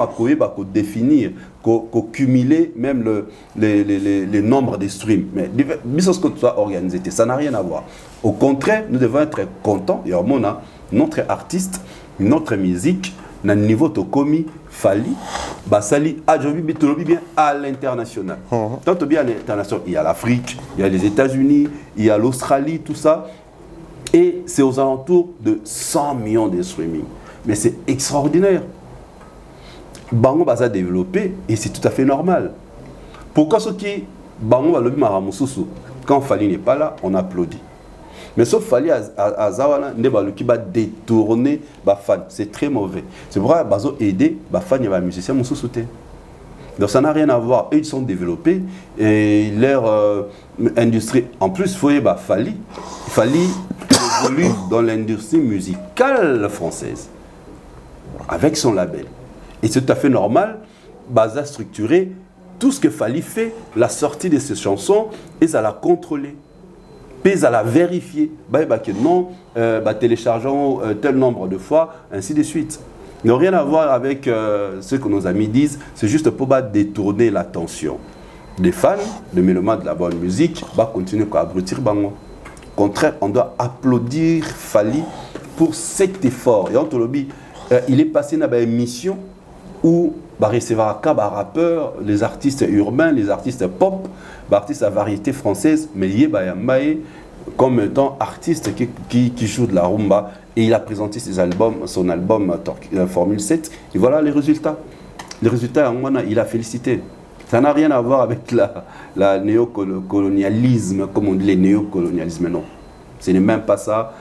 définir, pour cumuler même les nombres de streams. Mais ce que tu as organisé, ça n'a rien à voir. Au contraire, nous devons être contents. Et on a notre artiste, notre musique, na niveau to komi Fali basali ajobi bitolobi bien à l'international. Tant bien à l'international, il y a l'Afrique, il y a les États-Unis, il y a l'Australie, tout ça. Et c'est aux alentours de 100 millions de streaming. Mais c'est extraordinaire. Bango va développer et c'est tout à fait normal. Pourquoi ce qui Bango va le maramususu quand Fali n'est pas là, on applaudit. Mais sauf Fali à Zawana, qui va détourner les fans. C'est très mauvais. C'est pourquoi ils ont aidé les fans et les musiciens à sauter. Donc ça n'a rien à voir. Ils sont développés et leur industrie. En plus, il faut que Fali évolue dans l'industrie musicale française avec son label. Et c'est tout à fait normal. Baza structuré tout ce que Fali fait, la sortie de ses chansons, et ça l'a contrôlé. Puis à la vérifier, que non, téléchargeons tel nombre de fois, ainsi de suite. Il n'a rien à voir avec ce que nos amis disent, c'est juste pour détourner l'attention des fans, des mélomanes de la bonne musique, continuer à abrutir Bango. Au contraire, on doit applaudir Fali pour cet effort. Et il est passé dans une émission où recevoir un rappeur, les artistes urbains, les artistes pop, les artistes à variété française, mais lié comme étant artiste qui joue de la rumba. Et il a présenté son album Formule 7. Et voilà les résultats. Les résultats, il a félicité. Ça n'a rien à voir avec la néocolonialisme, comme on dit les néocolonialismes, non. Ce n'est même pas ça.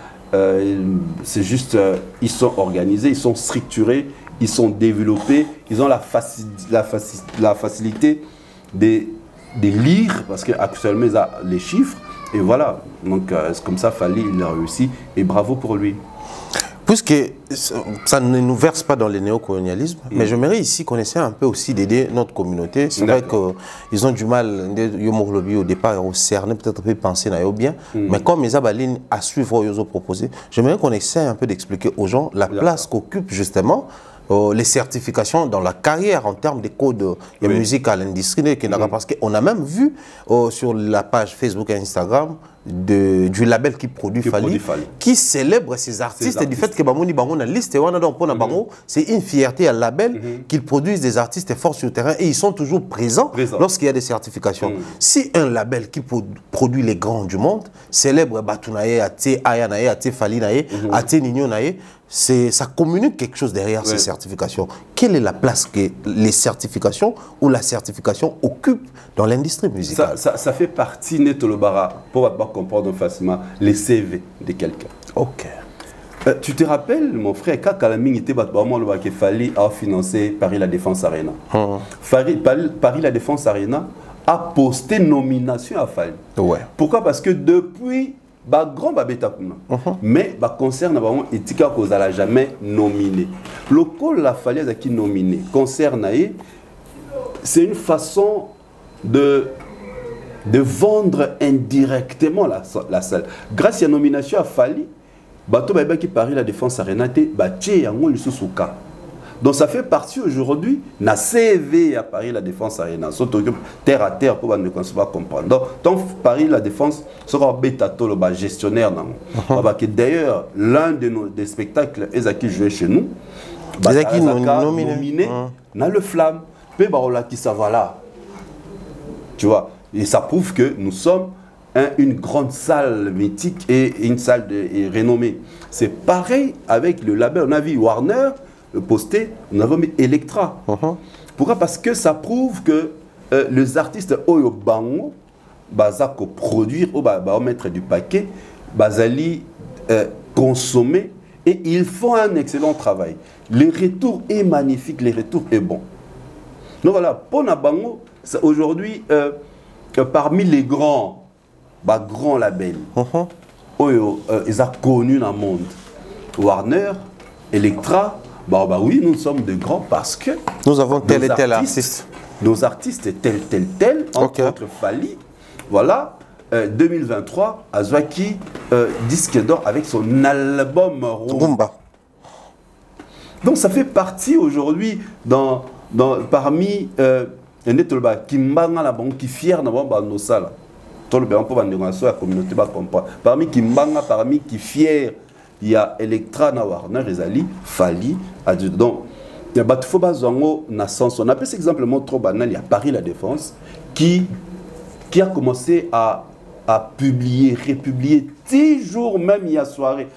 C'est juste, ils sont organisés, ils sont structurés, ils sont développés, ils ont la facilité de lire, parce qu'actuellement, ils ont les chiffres. Et voilà, donc c'est comme ça, Fally, il a réussi, et bravo pour lui. Puisque ça ne nous verse pas dans le néocolonialisme, mais j'aimerais ici qu'on essaie un peu aussi d'aider notre communauté. C'est vrai qu'ils ont du mal, au départ, au cerner, peut-être penser bien, mais comme ils ont la ligne à suivre, ils ont proposé, j'aimerais qu'on essaie un peu d'expliquer aux gens la place qu'occupe justement les certifications dans la carrière en termes de codes de musique à l'industrie, parce qu'on a même vu sur la page Facebook et Instagram du label qui produit Fally, qui célèbre ces artistes, et du fait que Bamoni Bango na liste, c'est une fierté à label qu'ils produisent des artistes forts sur le terrain et ils sont toujours présents lorsqu'il y a des certifications. Si un label qui produit les grands du monde célèbre Batunaye, Ate Ayanaye, Ate Fally Naye, Ate Nino Naye, ça communique quelque chose derrière ces certifications. Quelle est la place que les certifications ou la certification occupent dans l'industrie musicale? Ça fait partie, Netolobara, pour comprendre facilement, les CV de quelqu'un. Ok. Tu te rappelles, mon frère, quand Kalaming était qu'il fallait financer Paris La Défense Arena. Paris La Défense Arena a posté nomination à Fally. Ouais. Pourquoi? Parce que depuis grand babeta kuna mais concerne etika kozala jamais nominé le col la Fally qui nominé concerne c'est une façon de vendre indirectement la salle grâce à la nomination à Fally bato ba qui Paris La Défense Arena te batie yango lisusuka. Donc ça fait partie aujourd'hui na CV à Paris La Défense Arena. Surtout terre à terre pour ne pas comprendre. Donc Paris La Défense sera bêtato le gestionnaire. D'ailleurs l'un des spectacles qui jouait chez nous, nominé dans le Flamme. Qui ça va là. Tu vois, et ça prouve que nous sommes une grande salle mythique et une salle renommée. C'est pareil avec le label. On a vu Warner posté, nous avons mis Electra. Pourquoi? Parce que ça prouve que les artistes Oyo Bango, Bazako produire, mettre du paquet, Bazali consommer, et ils font un excellent travail. Le retour est magnifique, le retour est bon. Donc voilà, pour Nabango, aujourd'hui, parmi les grands labels, Oyo, ils ont connu dans le monde. Warner, Electra, oui, nous sommes de grands parce que nous avons tel et tel artiste. Nos artistes, tel, entre autres Fally. Voilà, 2023, Azwaki, disque d'or avec son album Rumba. Donc ça fait partie aujourd'hui parmi Kimbanga la banque qui fier dans nos salles. Tout le bien pour la communauté va comprendre. Parmi Kimbanga, parmi qui fier. Il y a Electra, Warner, Rezali, Fally, donc il y a Batfoba Zongo, Nassance. On appelle cet exemple trop banal. Il y a Paris La Défense qui a commencé à republier toujours même il y a soirée.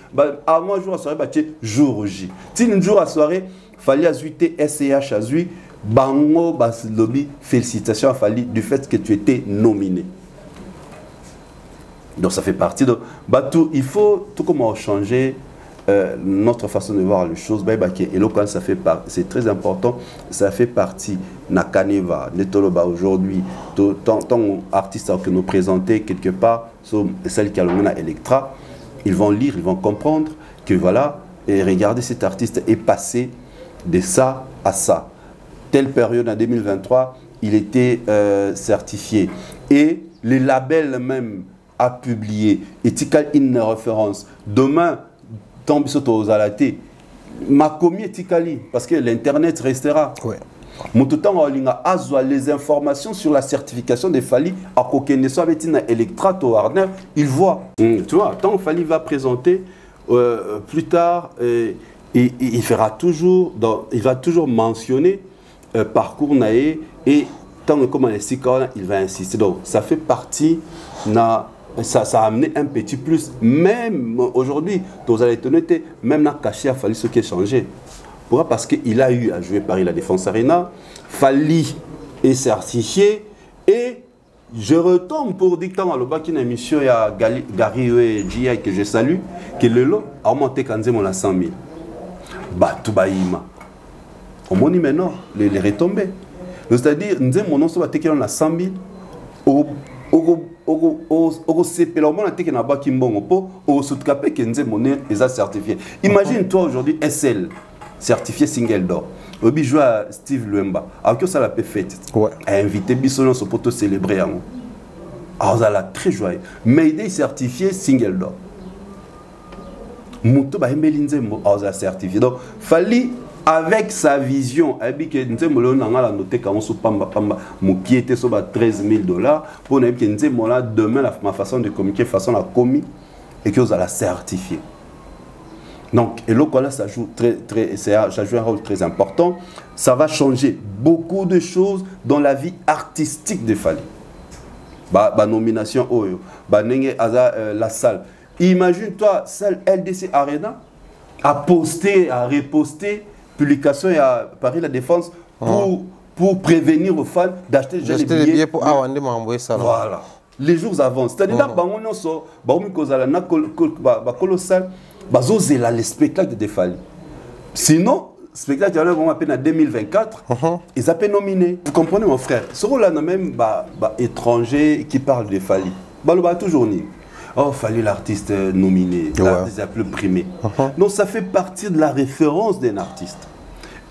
Avant jour à soirée, jour J. Un jour à soirée, Fally a zuité, SCH a zuité, Bango, Lobby, félicitations à Fally du fait que tu étais nominé. Donc ça fait partie de... il faut tout comment changer notre façon de voir les choses. C'est très important. Ça fait partie. Nakaneva, Netoloba aujourd'hui, tant artistes que nous présenter quelque part, celle qui a le Electra, ils vont lire, ils vont comprendre que voilà, et regardez cet artiste est passé de ça à ça. Telle période en 2023, il était certifié. Et les labels même a publié Ethical in référence. Demain, tant aux alaté, ma commis Ethicali, parce que l'internet restera. Mon tout temps, on a les informations sur la certification des Fally à Kokeneso avec une Electra Warner, il voit. Tu vois, tant Fally va présenter plus tard, il va toujours mentionner parcours naé et tant que comme il va insister. Donc ça fait partie ça a amené un petit plus. Même aujourd'hui, vous allez étonner, même dans caché a fallu ce qui a changé. Pourquoi? Parce qu'il a eu à jouer Paris La Défense Arena, Fally est certifié et je retombe pour dire que dans une émission, il y a Gary et Gia que je salue, qui est le lot, a augmenté quand même à 100 000. Bah, tout baïma. Au moins, maintenant, les retombées. C'est-à-dire, nous avons mon nom sur la 100 000. Imagine toi aujourd'hui SL certifié single d'or. Obi joue à Steve Luemba. Alors que ça l'a fait a invité Bissonon pour te célébrer. Alors ça l'a très joyeux. Mais il est certifié single d'or. Mouto ba emelinze mo alors certifié. Donc fallait avec sa vision, il que nous avons noté quand on pamba qui était sur 13 000 $, pour nous que demain ma façon de communiquer, façon la commis et que vous allez certifier. Donc, et là, ça joue ça joue un rôle très important. Ça va changer beaucoup de choses dans la vie artistique de Fally. Nomination, la salle. Imagine-toi, celle LDC Arena a posté, a reposté publication à Paris La Défense pour prévenir aux fans d'acheter des billets pour m'envoyer ça. Voilà. Les jours avancent. C'est-à-dire que les spectacles de Fally. Sinon, le spectacle à peine en 2024, ils ont été nominés. Vous comprenez mon frère? Ce rôle-là, même étranger qui parle de Fally. Toujours ni. Oh, Fally l'artiste nominé, l'artiste plus primé. Donc ça fait partie de la référence d'un artiste.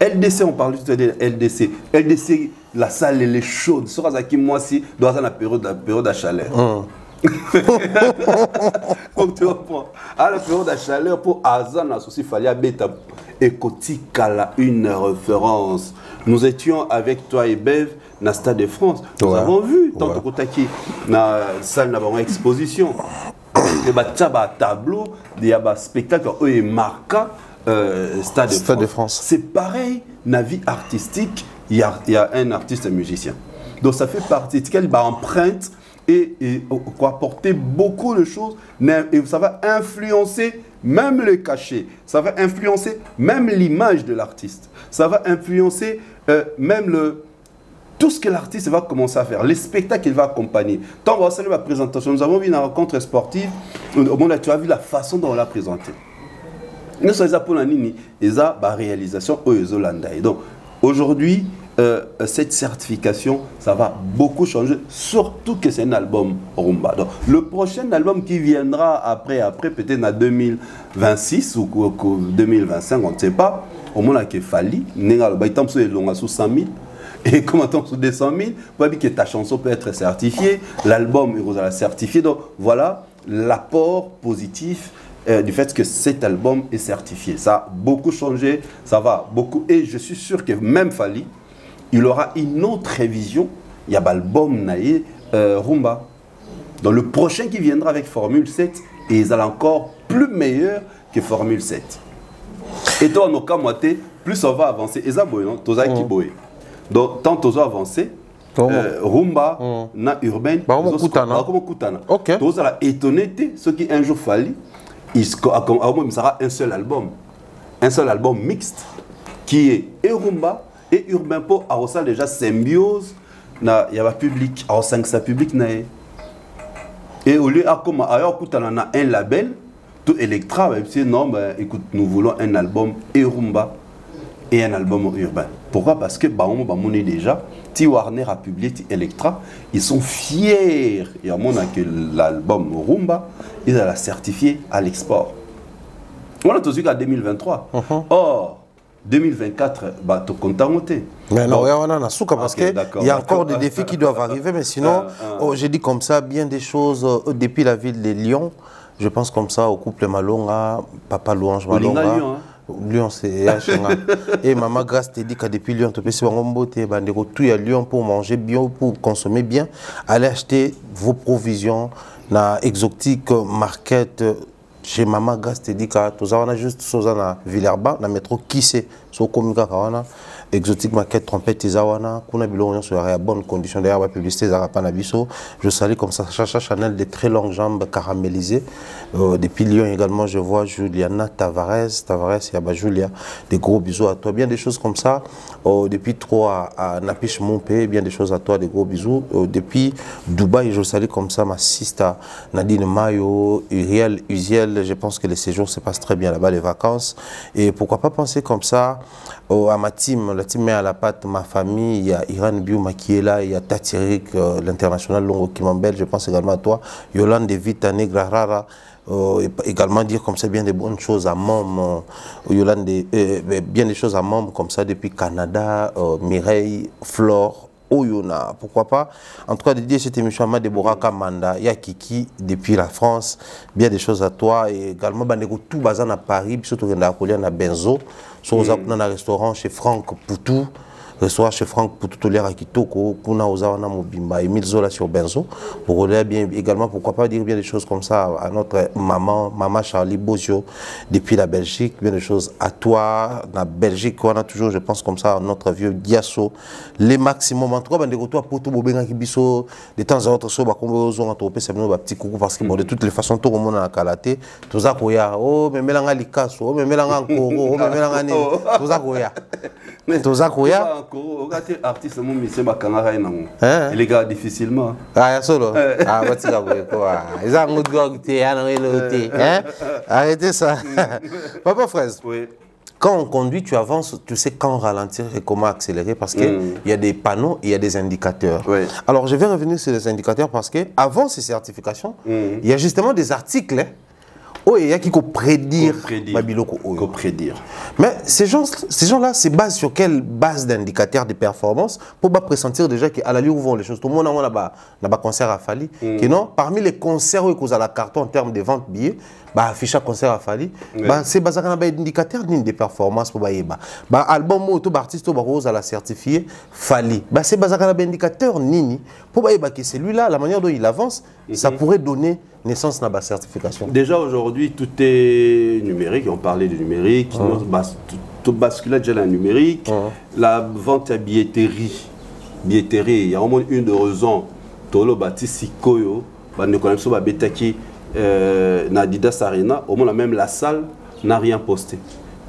LDC, on parle juste de LDC. LDC, la salle, elle est chaude. Ce qui moi aussi, dans la période de chaleur. Donc tu comprends. À la période de chaleur, pour Azan, il fallait bêta. Et Kotikala, une référence. Nous étions avec toi et Bev dans le Stade de France. Nous avons vu, tant que Kotaki, dans la salle, nous avons une exposition. Il y a un tableau, il y a un spectacle, il y a marqué. Stade de France. C'est pareil, dans la vie artistique, il y a un artiste et un musicien. Donc ça fait partie de quelle empreinte et apporter beaucoup de choses. Et ça va influencer même le cachet. Ça va influencer même l'image de l'artiste. Ça va influencer même tout ce que l'artiste va commencer à faire, les spectacles qu'il va accompagner. Tant qu'on va saluer la présentation, nous avons vu une rencontre sportive, au moment où tu as vu la façon dont on l'a présenté. Nous sommes pour la nini, et ça, la réalisation au Yolanda. Donc, aujourd'hui, cette certification, ça va beaucoup changer, surtout que c'est un album rumba. Donc, le prochain album qui viendra après peut-être en 2026 ou 2025, on ne sait pas, au moment où il Fally, il y a 100 000. Et comment on sous 200 000, pour dire que ta chanson peut être certifiée, l'album est certifié. Donc voilà l'apport positif du fait que cet album est certifié. Ça a beaucoup changé, ça va beaucoup. Et je suis sûr que même Fally, il aura une autre révision. Il y a l'album Naïe Rumba. Donc le prochain qui viendra avec Formule 7, et il sera encore plus meilleur que Formule 7. Et toi, en cas moitié, plus on va avancer. Et ça, c'est qui boy. Donc, tant que tu as avancé, rumba, na urbaine, tu as étonné ce qui un jour Fally, il sera un seul album mixte qui est et rumba et urbain pour avoir déjà symbiose, il y a un public, alors 5 ça public et au lieu comme ailleurs un label, tout Electra, non, écoute, nous voulons un album et rumba et un album urbain. Pourquoi? Parce que on est déjà, si Warner a publié Electra, ils sont fiers. Et à mon avis, que l'album Rumba, ils ont certifié à l'export. On a tout vu qu'à 2023. Or, 2024, tu comptes monter. Mais non, on a souka parce qu'il y a encore des défis qui doivent arriver. Mais sinon, j'ai dit comme ça, bien des choses depuis la ville de Lyon. Je pense comme ça au couple Malonga, Papa Louange Malonga. Lyon, c'est et Maman Grâce te dit que depuis Lyon, tu peux se rendre tout à Lyon pour manger bien, pour consommer bien. Allez acheter vos provisions dans Exotique Market chez Maman Grâce te dit que tu as juste chose dans Villerban, dans le métro qui c'est, sur Komika Kawana. Exotique Maquette, Trompette, Tizawana, Kuna Bilorion sur la bonne condition d'ailleurs, la publicité, Zarapanabiso. Je salue comme ça Chacha Chanel, des très longues jambes caramélisées. Depuis Lyon également, je vois Juliana Tavares, il y a Julia, des gros bisous à toi. Bien des choses comme ça. Depuis 3 à Napiche Montpé, bien des choses à toi, des gros bisous. Depuis Dubaï, je salue comme ça ma sister Nadine Mayo, Uriel, Uziel. Je pense que les séjours se passent très bien là-bas, les vacances. Et pourquoi pas penser comme ça à ma team, la team met à la patte, ma famille, il y a Iran Biouma qui est là, il y a Tatirik, l'international Longo qui m'embelle, je pense également à toi, Yolande Vitane Grarara, également dire comme ça bien des bonnes choses à Mom, Yolande, bien des choses à Mom comme ça depuis Canada, Mireille, Flore, Oyona, pourquoi pas. En tout cas, dédié cette émission à Deborah Kamanda, il y a Kiki depuis la France, bien des choses à toi. Et également, tout bazan à Paris, surtout à Benzo, sur un restaurant chez Franck Poutou. Restaurant chez Franck Poutou Tolère à Kitoko, Kuna Ozawana Mobimba, Emile Zola sur Benzo. Pour relayer bien également, pourquoi pas dire bien des choses comme ça à notre maman Charlie Bozio, depuis la Belgique, bien des choses à toi, la Belgique, on a toujours, je pense comme ça, notre vieux Diasso, les maximums. En tout cas, toi, pour tout Bobenga Kibiso, de temps à autre, so, comme vous avez entrepris, c'est un petit coucou parce que bon, de toutes les façons, tout le monde a calaté, tout ça, oh, mais Mélanga Likasso, oh, mais Mélanga Nkoro, oh, mais Mélanga Né, tout ça, tout ça, artiste mon monsieur bakangara nango il est difficilement ah solo ah batika quoi ils ont un gogté arrêtez ça papa Fraise. Oui. Quand on conduit, tu avances, tu sais quand ralentir et comment accélérer parce qu'il y a des panneaux et il y a des indicateurs. Oui. Alors je vais revenir sur les indicateurs parce qu'avant ces certifications, il y a justement des articles il y a qui prédire. Prédire. Mais ces gens-là se basent sur quelle base d'indicateurs de performance pour pressentir déjà qu'à la lieu où vont les choses. Tout le monde a là-bas concert à Fali. Non, parmi les concerts où ils ont la carte en termes de vente billets, affiche un concert à Fali, c'est basé sur des indicateurs de performance pour album ou tout artiste qui a la certifié Fali. C'est basé sur des indicateurs nini pour que celui-là, la manière dont il avance, ça pourrait donner naissance à la certification. Déjà aujourd'hui, tout est numérique. On parlait de numérique. Tout bascule déjà dans le numérique. La vente à billetterie. Billetterie, il y a au moins une de raison. Tolo Baptiste Koyo, nous connaissons Betaki Nadidas Arena. Au moins même la salle n'a rien posté.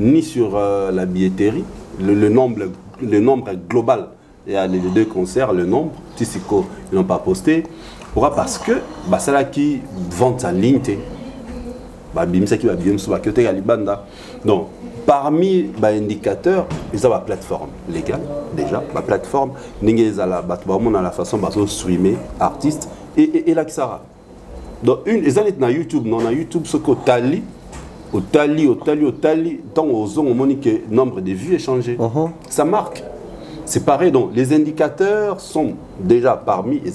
Ni sur la billetterie, le nombre global. Il y a les deux concerts, le nombre. Tissiko, ils n'ont pas posté. Pourquoi? Parce que c'est là qui vente en ligne. Donc, parmi les indicateurs, ils ont la plateforme légale, déjà. La plateforme, ils ont la façon de streamer artistes et là qui sera. Donc, ils ont sur YouTube, non, sur YouTube, ce qu'on tali, tant on monique le nombre de vues échangées. Ça marque. C'est pareil, donc les indicateurs sont déjà parmi les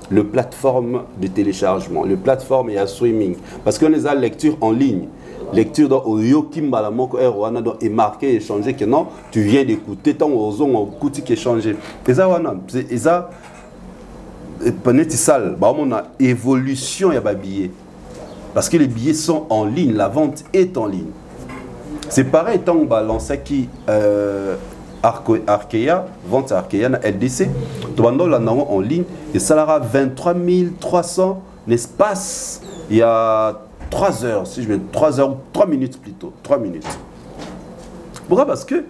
le plateforme de téléchargement, le plateforme et à streaming. Parce qu'on les a lecture en ligne. Lecture dans Oyo Kimbalamoko Erwana est marqué, échangé, que non, tu viens d'écouter, ton ozon au coup qui échangé. Et ça, et ça, on a évolution et billets. Parce que les billets sont en ligne, la vente est en ligne. C'est pareil, tant on balance qui. Arkea, vente à Arkea, LDC, en ligne, et ça aura 23 300 l'espace. Il y a 3 heures, si je mets 3 heures, 3 minutes plutôt, 3 minutes. Pourquoi? Parce que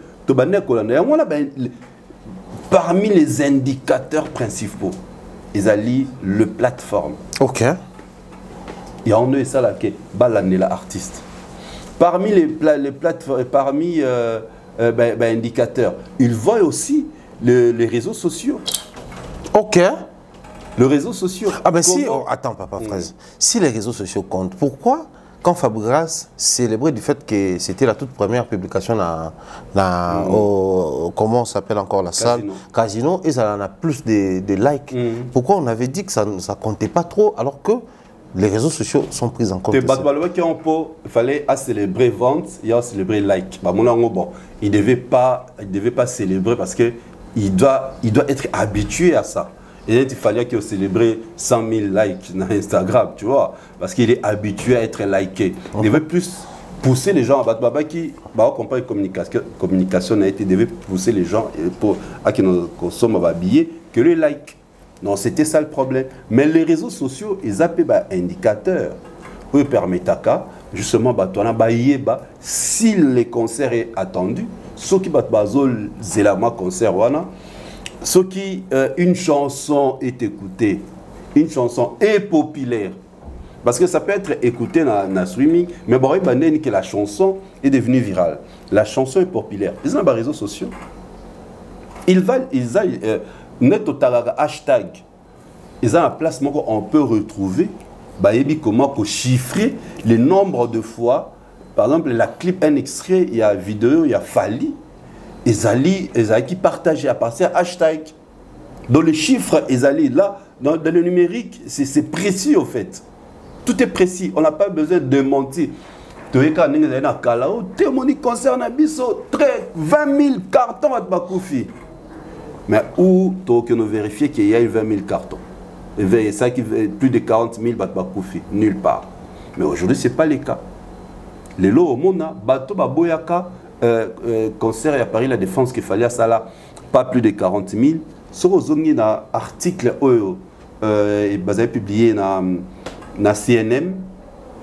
parmi les indicateurs principaux, ils allient le plateforme. Ok. Il y a en eux ça là qui est l'artiste. Parmi les plateformes, parmi indicateurs. Ils voient aussi les réseaux sociaux. Ok. Les réseaux sociaux. Ah ben si, attends papa Fraise, si les réseaux sociaux comptent, pourquoi quand Fabregas célébrait du fait que c'était la toute première publication comment on s'appelle encore la salle Casino, et ça en a plus de likes. Pourquoi on avait dit que ça ne comptait pas trop alors que les réseaux sociaux sont pris en compte? Il fallait célébrer vente et célébrer like. Bon, il ne devait pas célébrer parce qu'il doit être habitué à ça. Et il fallait qu'il célèbre 100 000 likes sur Instagram, tu vois, parce qu'il est habitué à être liké. Il devait plus pousser les gens à battre qui compagnie communication a été devait pousser les gens pour à qui nous consommons habillés que les likes. Non, c'était ça le problème. Mais les réseaux sociaux, ils appellent indicateurs pour permettre à justement si le concert est attendu, ceux qui zélama concert ceux qui une chanson est écoutée, une chanson est populaire. Parce que ça peut être écouté dans le streaming, mais que la chanson est devenue virale. La chanson est populaire. Ils ont des réseaux sociaux. Ils hashtag. Ils ont un place où on peut retrouver comment chiffrer le nombre de fois. Par exemple, la clip, un extrait, il y a vidéo, il y a Fali. Ils ont qui partagé à partir de hashtag. Dans les chiffres, ils allaient là, dans le numérique, c'est précis au fait. Tout est précis, on n'a pas besoin de mentir. Tu es quand tu es dans Kalao, tu es concerne 20 000 cartons à Bakoufi. Mais où tu as vérifié qu'il y a 20 000 cartons? Et ça qui fait plus de 40 000 Bakoufi, nulle part. Mais aujourd'hui, ce n'est pas le cas. Les lots au monde, bateau Baboyaka, concert à Paris, la défense qu'il fallait à ça là, pas plus de 40 000. Sur un article publié dans CNN,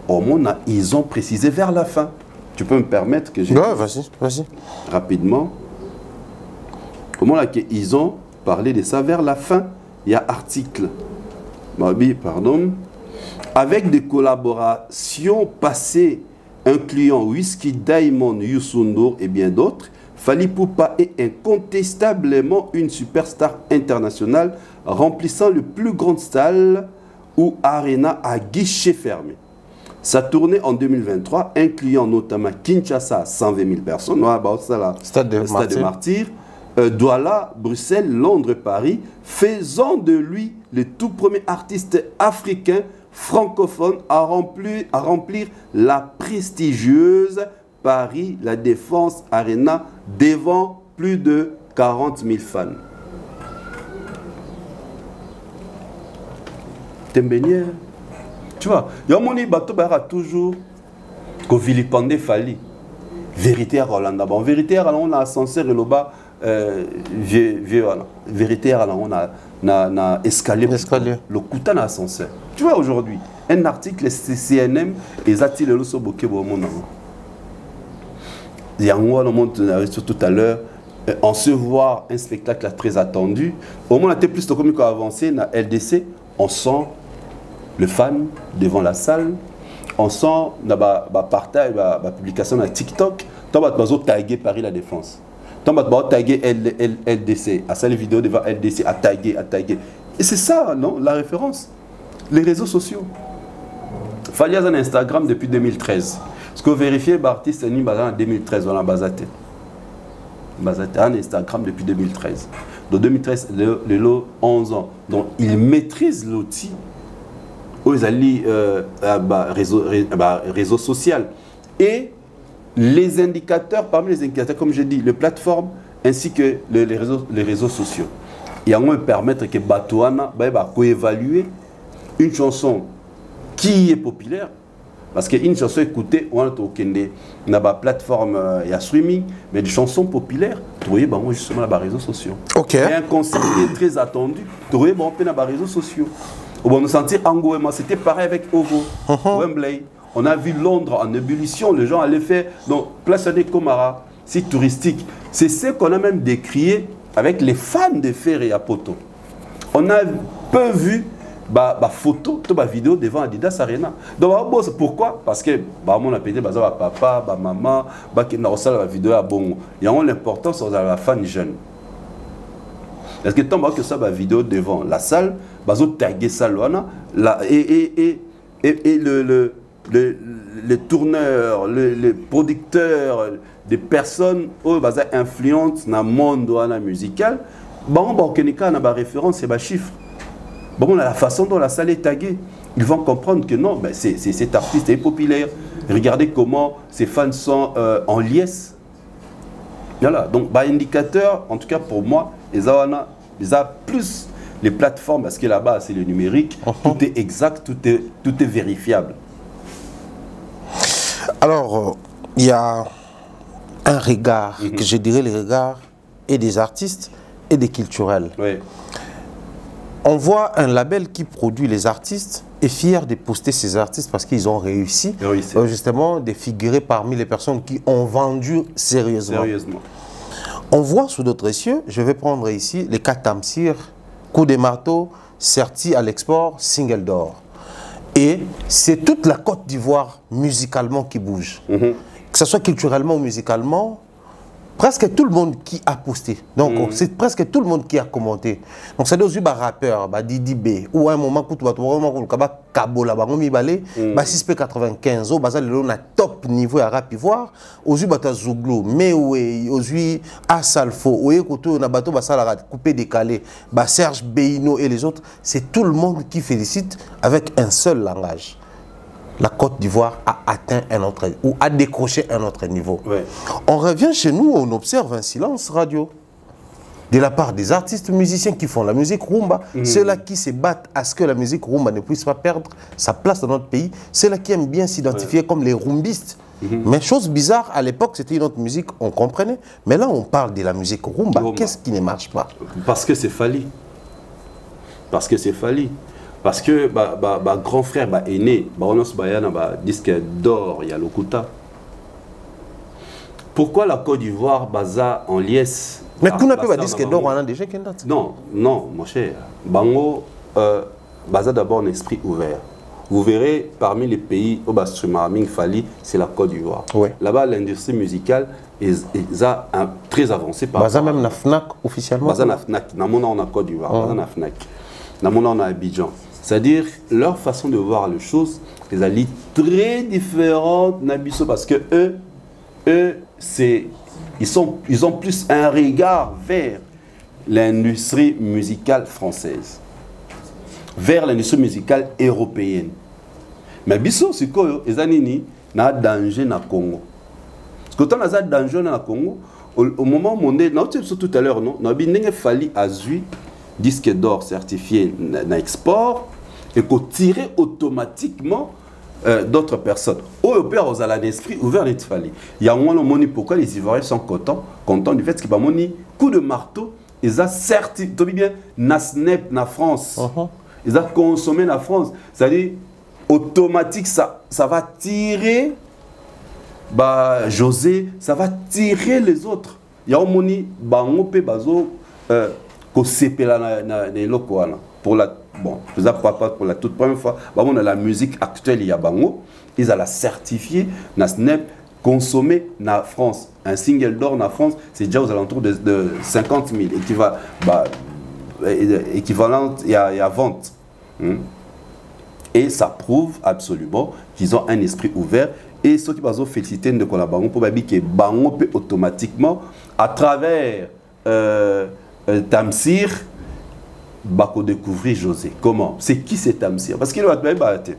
au monde, ils ont précisé vers la fin. Tu peux me permettre que je... Ouais, vas-y. Rapidement. Comment là qu'ils ont parlé de ça vers la fin? Il y a article. Pardon. Avec des collaborations passées incluant Whisky Diamond, Youssou N'Dour et bien d'autres, Fally Ipupa est incontestablement une superstar internationale remplissant le plus grand salle ou arena à guichet fermé. Sa tournée en 2023, incluant notamment Kinshasa, 120 000 personnes, Stade de Martyrs, Douala, Bruxelles, Londres, Paris, faisant de lui le tout premier artiste africain francophone à remplir la prestigieuse Paris, la Défense Arena, devant plus de 40 000 fans. Tembenier, tu vois, il y a mon bateau toujours que vilipendé Fally. Vérité à Rolanda. Bon, vérité à on a ascenseur et là-bas, vérité à on a escalier. Le couta na ascenseur. Tu vois aujourd'hui, un article CNM et Zati le loso boké au monde. Il y a un monde tout à l'heure. On se voit un spectacle très attendu. Au moins, on a été plus de communication avancé dans LDC. On sent le fan devant la salle. On sent la partage, la publication dans TikTok. On va taguer Paris la Défense. On va taguer LDC. À ça, les vidéos devant LDC, à taguer. Et c'est ça, non, la référence. Les réseaux sociaux. Fally a un Instagram depuis 2013. Ce que vous vérifiez, l'artiste est en 2013, on a Bazaté. Bazaté a un Instagram depuis 2013. De 2013, le lot 11 ans. Donc, il maîtrise l'outil aux réseau social. Et les indicateurs, parmi les indicateurs, comme je dis, les plateformes ainsi que les réseaux sociaux. Et on va permettre que Batouana coévaluer une chanson qui est populaire. Parce qu'une chanson écoutée, on a la plateforme, il y a streaming, mais des chansons populaires, tu vois, justement, dans les réseaux sociaux. Ok. Il y a un concert qui est très attendu, tu vois, on peut dans les réseaux sociaux. On va nous sentir Angoema, c'était pareil avec Ogo, Wembley. On a vu Londres en ébullition, les gens allaient faire, donc, Place des Comara, site touristique. C'est ce qu'on a même décrié avec les fans de Fer et Apoto. On a peu vu photo, vidéo devant Adidas Arena. Donc, pourquoi? Parce que on a pété papa, maman, qui n'a pas la vidéo à bon. Il y a l'importance de la fan jeune. Parce que tant que ça va vidéo devant la salle, taguer ça et le tourneur, le producteur, des personnes qui influentes dans le monde musical, on a référence, c'est chiffre. Bon, la façon dont la salle est taguée, ils vont comprendre que non, cet artiste est populaire. Regardez comment ses fans sont en liesse. Voilà, donc, indicateur, en tout cas pour moi, ils ont plus les plateformes, parce que là-bas, c'est le numérique, tout est exact, tout est vérifiable. Alors, il y a un regard, que je dirais le regard et des artistes et des culturels. Oui. On voit un label qui produit les artistes et fier de poster ces artistes parce qu'ils ont réussi, justement de figurer parmi les personnes qui ont vendu sérieusement. On voit sous d'autres cieux, je vais prendre ici les cas Tamsir, coup de marteau, sorti à l'export, single d'or. Et c'est toute la Côte d'Ivoire musicalement qui bouge. Que ce soit culturellement ou musicalement, presque tout le monde qui a posté. Donc, c'est presque tout le monde qui a commenté. Donc, c'est des rappeurs, Didi B, ou à un moment, quand tu vas trouver Kabola, 6P95, on a top niveau à rap ivoire, aux Bata Zouglou, Mewe, aux Asalfo, aux Ekoto, on a bateau Basala coupé décalé, Serge Beino et les autres, c'est tout le monde qui félicite avec un seul langage. La Côte d'Ivoire a atteint un autre, ou a décroché un autre niveau. Ouais. On revient chez nous, on observe un silence radio. De la part des artistes musiciens qui font la musique rumba, ceux-là qui se battent à ce que la musique rumba ne puisse pas perdre sa place dans notre pays, ceux-là qui aiment bien s'identifier comme les rumbistes. Mais chose bizarre, à l'époque, c'était une autre musique, on comprenait. Mais là, on parle de la musique rumba. Qu'est-ce qui ne marche pas? Parce que c'est Fally. Parce que c'est Fally. Parce que grand frère aîné, on a disque d'or, il y a Lokuta. Pourquoi la Côte d'Ivoire baza en liesse? Mais qu'on appelle disque d'or, on a déjà qu'un date. Non, non, mon cher. Bango baza d'abord un esprit ouvert. Vous verrez parmi les pays où Streaming Fally, c'est la Côte d'Ivoire. Ouais. Là-bas, l'industrie musicale est très avancée. Baza même la FNAC officiellement. Baza la FNAC, namona on a Côte d'Ivoire, baza la FNAC, namona on a Abidjan. C'est-à-dire, leur façon de voir les choses, les alliés très différentes, Nabiso, parce que eux ils ont plus un regard vers l'industrie musicale française, vers l'industrie musicale européenne. Mais Bisso, c'est quoi? Les années, na danger na Congo. Parce que quand on a danger na Congo, au moment où on est, tout à l'heure, non, on a fallu azui disque d'or certifié na export et qu'on tirait automatiquement d'autres personnes. Au Européens, on a l'esprit ouvert les Fally. Il y a un moment pourquoi les Ivoiriens sont contents du fait qu'ils ont un coup de marteau, ils ont certifié bien Nasnep na France. Ils ont consommé la France. C'est-à-dire automatique, ça va tirer José, ça va tirer les autres. Il y a un moment bango pe bazo ko sepela na loko wana pour la pour la toute première fois on a la musique actuelle il y a bango ils ont la certifié na snap consommé na France un single d'or na France c'est déjà aux alentours de 50 000 équivalent il y a vente et ça prouve absolument qu'ils ont un esprit ouvert. Et ceux qui vont féliciter de collaborer pour que Bango peut automatiquement, à travers Tamsir, bako découvrir José. Comment? C'est qui c'est Tamsir? Parce qu'il va te battre.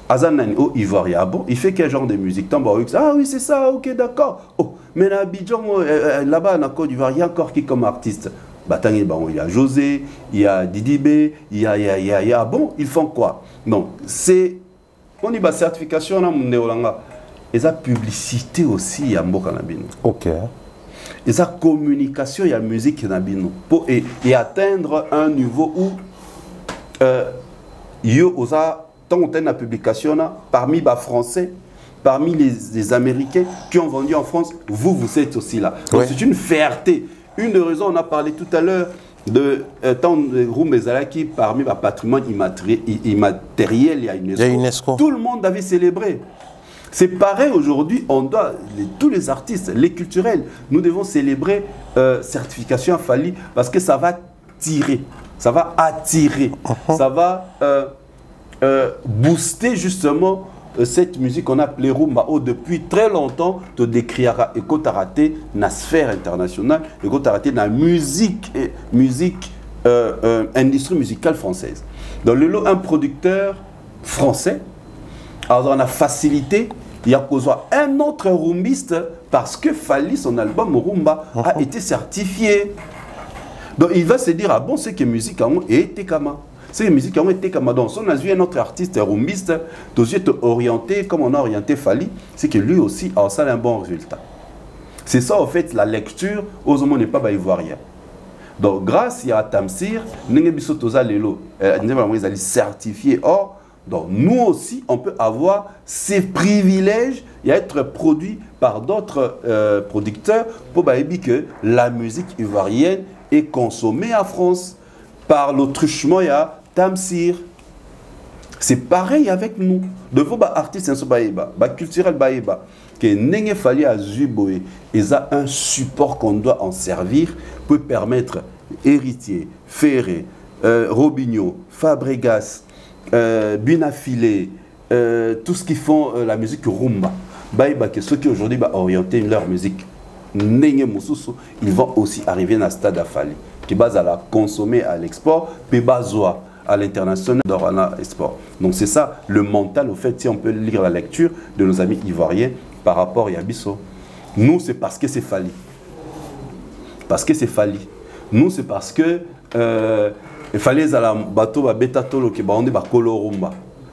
Azanani au Ivoirien, bon, il fait quel genre de musique? Ah oui, c'est ça, ok, d'accord. Oh, mais à Abidjan, là-bas, en Côte d'Ivoire, il y a encore qui comme artiste? Il y a José, il y a Didi B, il y a bon, ils font quoi? Donc, c'est. On dit la certification, et la publicité aussi, il y a Mboka Nabino. Ok. Et la communication, il y a la musique Nabino. Et atteindre un niveau où il y a tant la publication, parmi les Français, parmi les Américains qui ont vendu en France, vous êtes aussi là. Donc c'est une fierté. Une des raisons, on a parlé tout à l'heure, de tant de Rumbezalaki parmi le patrimoine immatériel, il y a UNESCO. Tout le monde avait célébré. C'est pareil aujourd'hui, on doit, tous les artistes, les culturels, nous devons célébrer certification Fally parce que ça va tirer, ça va attirer, ça va booster justement cette musique qu'on a appelée Rumba depuis très longtemps te décrira et quand tu as raté la sphère internationale et quand tu as raté la musique industrie musicale française. Dans le lot un producteur français alors on a facilité il y a un autre rumbiste parce que Fally son album Rumba a été certifié. Donc il va se dire ah bon c'est que musique et Tekama. C'est une musique qui ont été comme dans. Si on a vu un autre artiste rumbiste, tout de suite orienté, comme on a orienté Fali, c'est que lui aussi a ça un bon résultat. C'est ça, en fait, la lecture, aux hommes n'est pas ivoirien. Donc, grâce à Tamsir, nous avons certifié. Or, donc, nous aussi, on peut avoir ces privilèges et être produit par d'autres producteurs pour que la musique ivoirienne est consommée en France. Par l'autruchement, il y a Tamsir. C'est pareil avec nous. De vos artistes culturels, que n'ayez fallu à Zuboé, ils ont un support qu'on doit en servir pour permettre Héritier, Ferré, Robinho, Fabregas, Bunafilé, tout ce qui font la musique rumba. Que ceux qui aujourd'hui orienté leur musique, ils vont aussi arriver dans le stade à Fali, qui base à la consommer à l'export, puis base à l'international d'Orana Export. Donc c'est ça le mental, au fait, si on peut lire la lecture de nos amis ivoiriens par rapport à Yabiso. Nous, c'est parce que c'est Fali. Parce que c'est Fali. Nous, c'est parce que il fallait à la bateau à Betatolo qui on est colorumba.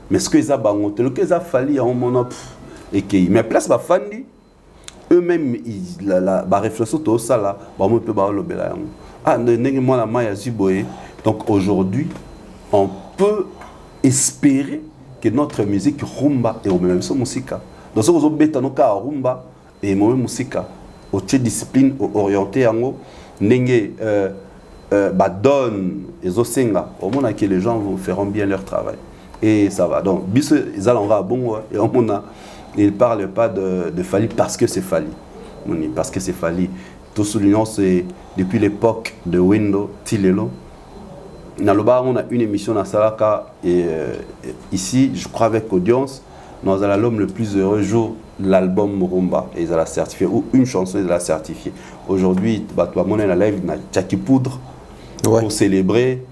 Mais ce que ça bangote, le que ça Fali à un moment et qui mais place va Fandi eux-mêmes la réflexion tout ça là, on peut ba le bela. Ah nengi moi la maya Zuboé. Donc aujourd'hui, on peut espérer que notre musique rumba et au même son musique. Donc ce que vous bêta no ka rumba et moi musique au discipline orientée en haut nengi donne et zosenga au moment que les gens feront bien leur travail et ça va. Donc bis ils allons bon et on a il ne parle pas de Fali parce que c'est Fali. Parce que c'est Fali. Tout soulignant, c'est depuis l'époque de Wendo Tilelo. On a une émission dans Salaka et ici, je crois avec audience, nous avons l'homme le plus heureux jour, l'album Rumba. Et ils ont certifié, ou une chanson, ils ont certifié. Aujourd'hui, on a la live, on a Tchaki Poudre pour célébrer.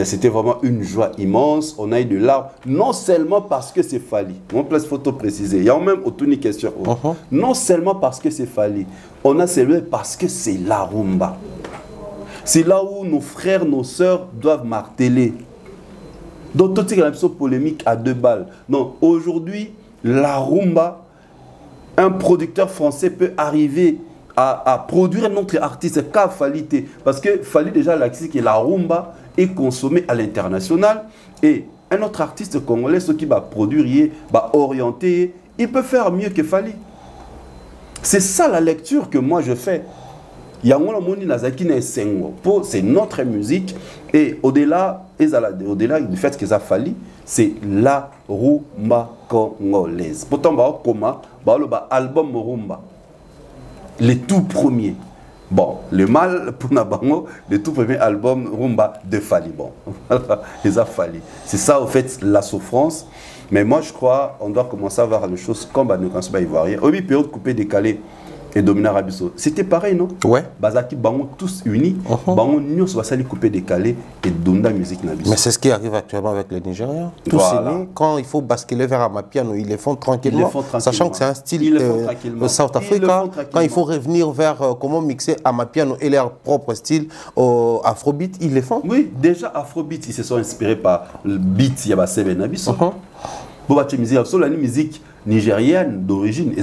C'était vraiment une joie immense. On a eu de l'art, non seulement parce que c'est Fali. Mon place photo précisée. Il y a même aucune question. Non seulement parce que c'est Fali. On a célébré parce que c'est la rumba. C'est là où nos frères, nos sœurs doivent marteler. Donc, tout est une polémique à 2 balles. Non, aujourd'hui, la rumba, un producteur français peut arriver à produire notre artiste qu'a Fali. Parce que Fali déjà l'artiste qui est la rumba est consommé à l'international et un autre artiste congolais, ce qui va produire, va orienter, il peut faire mieux que Fali. C'est ça la lecture que moi je fais. C'est notre musique et au-delà du fait que ça Fali, c'est la rumba congolaise. Pourtant, album rumba, les tout premiers. Bon, le mal pour Nabango, le tout premier album rumba de Fali. Bon, les a Fali. C'est ça, au fait, la souffrance. Mais moi, je crois qu'on doit commencer à voir les choses comme nous quand c'est ivoirien. Au milieu, période coupée, décalée et dominant Rabiso. C'était pareil, non? Ouais. Bazaki, Bango, tous unis. Bango, nous, on va s'aller couper, décaler et donner la musique Nabiso. Mais c'est ce qui arrive actuellement avec les Nigériens. Tous unis, quand il faut basculer vers Amapiano, ils les font tranquillement. Sachant que c'est un style South Africa. Quand il faut revenir vers comment mixer Amapiano et leur propre style Afrobeat, ils les font. Oui, déjà Afrobeat, ils se sont inspirés par le beat Yaba Seven Nabiso. Pour la musique nigérienne d'origine,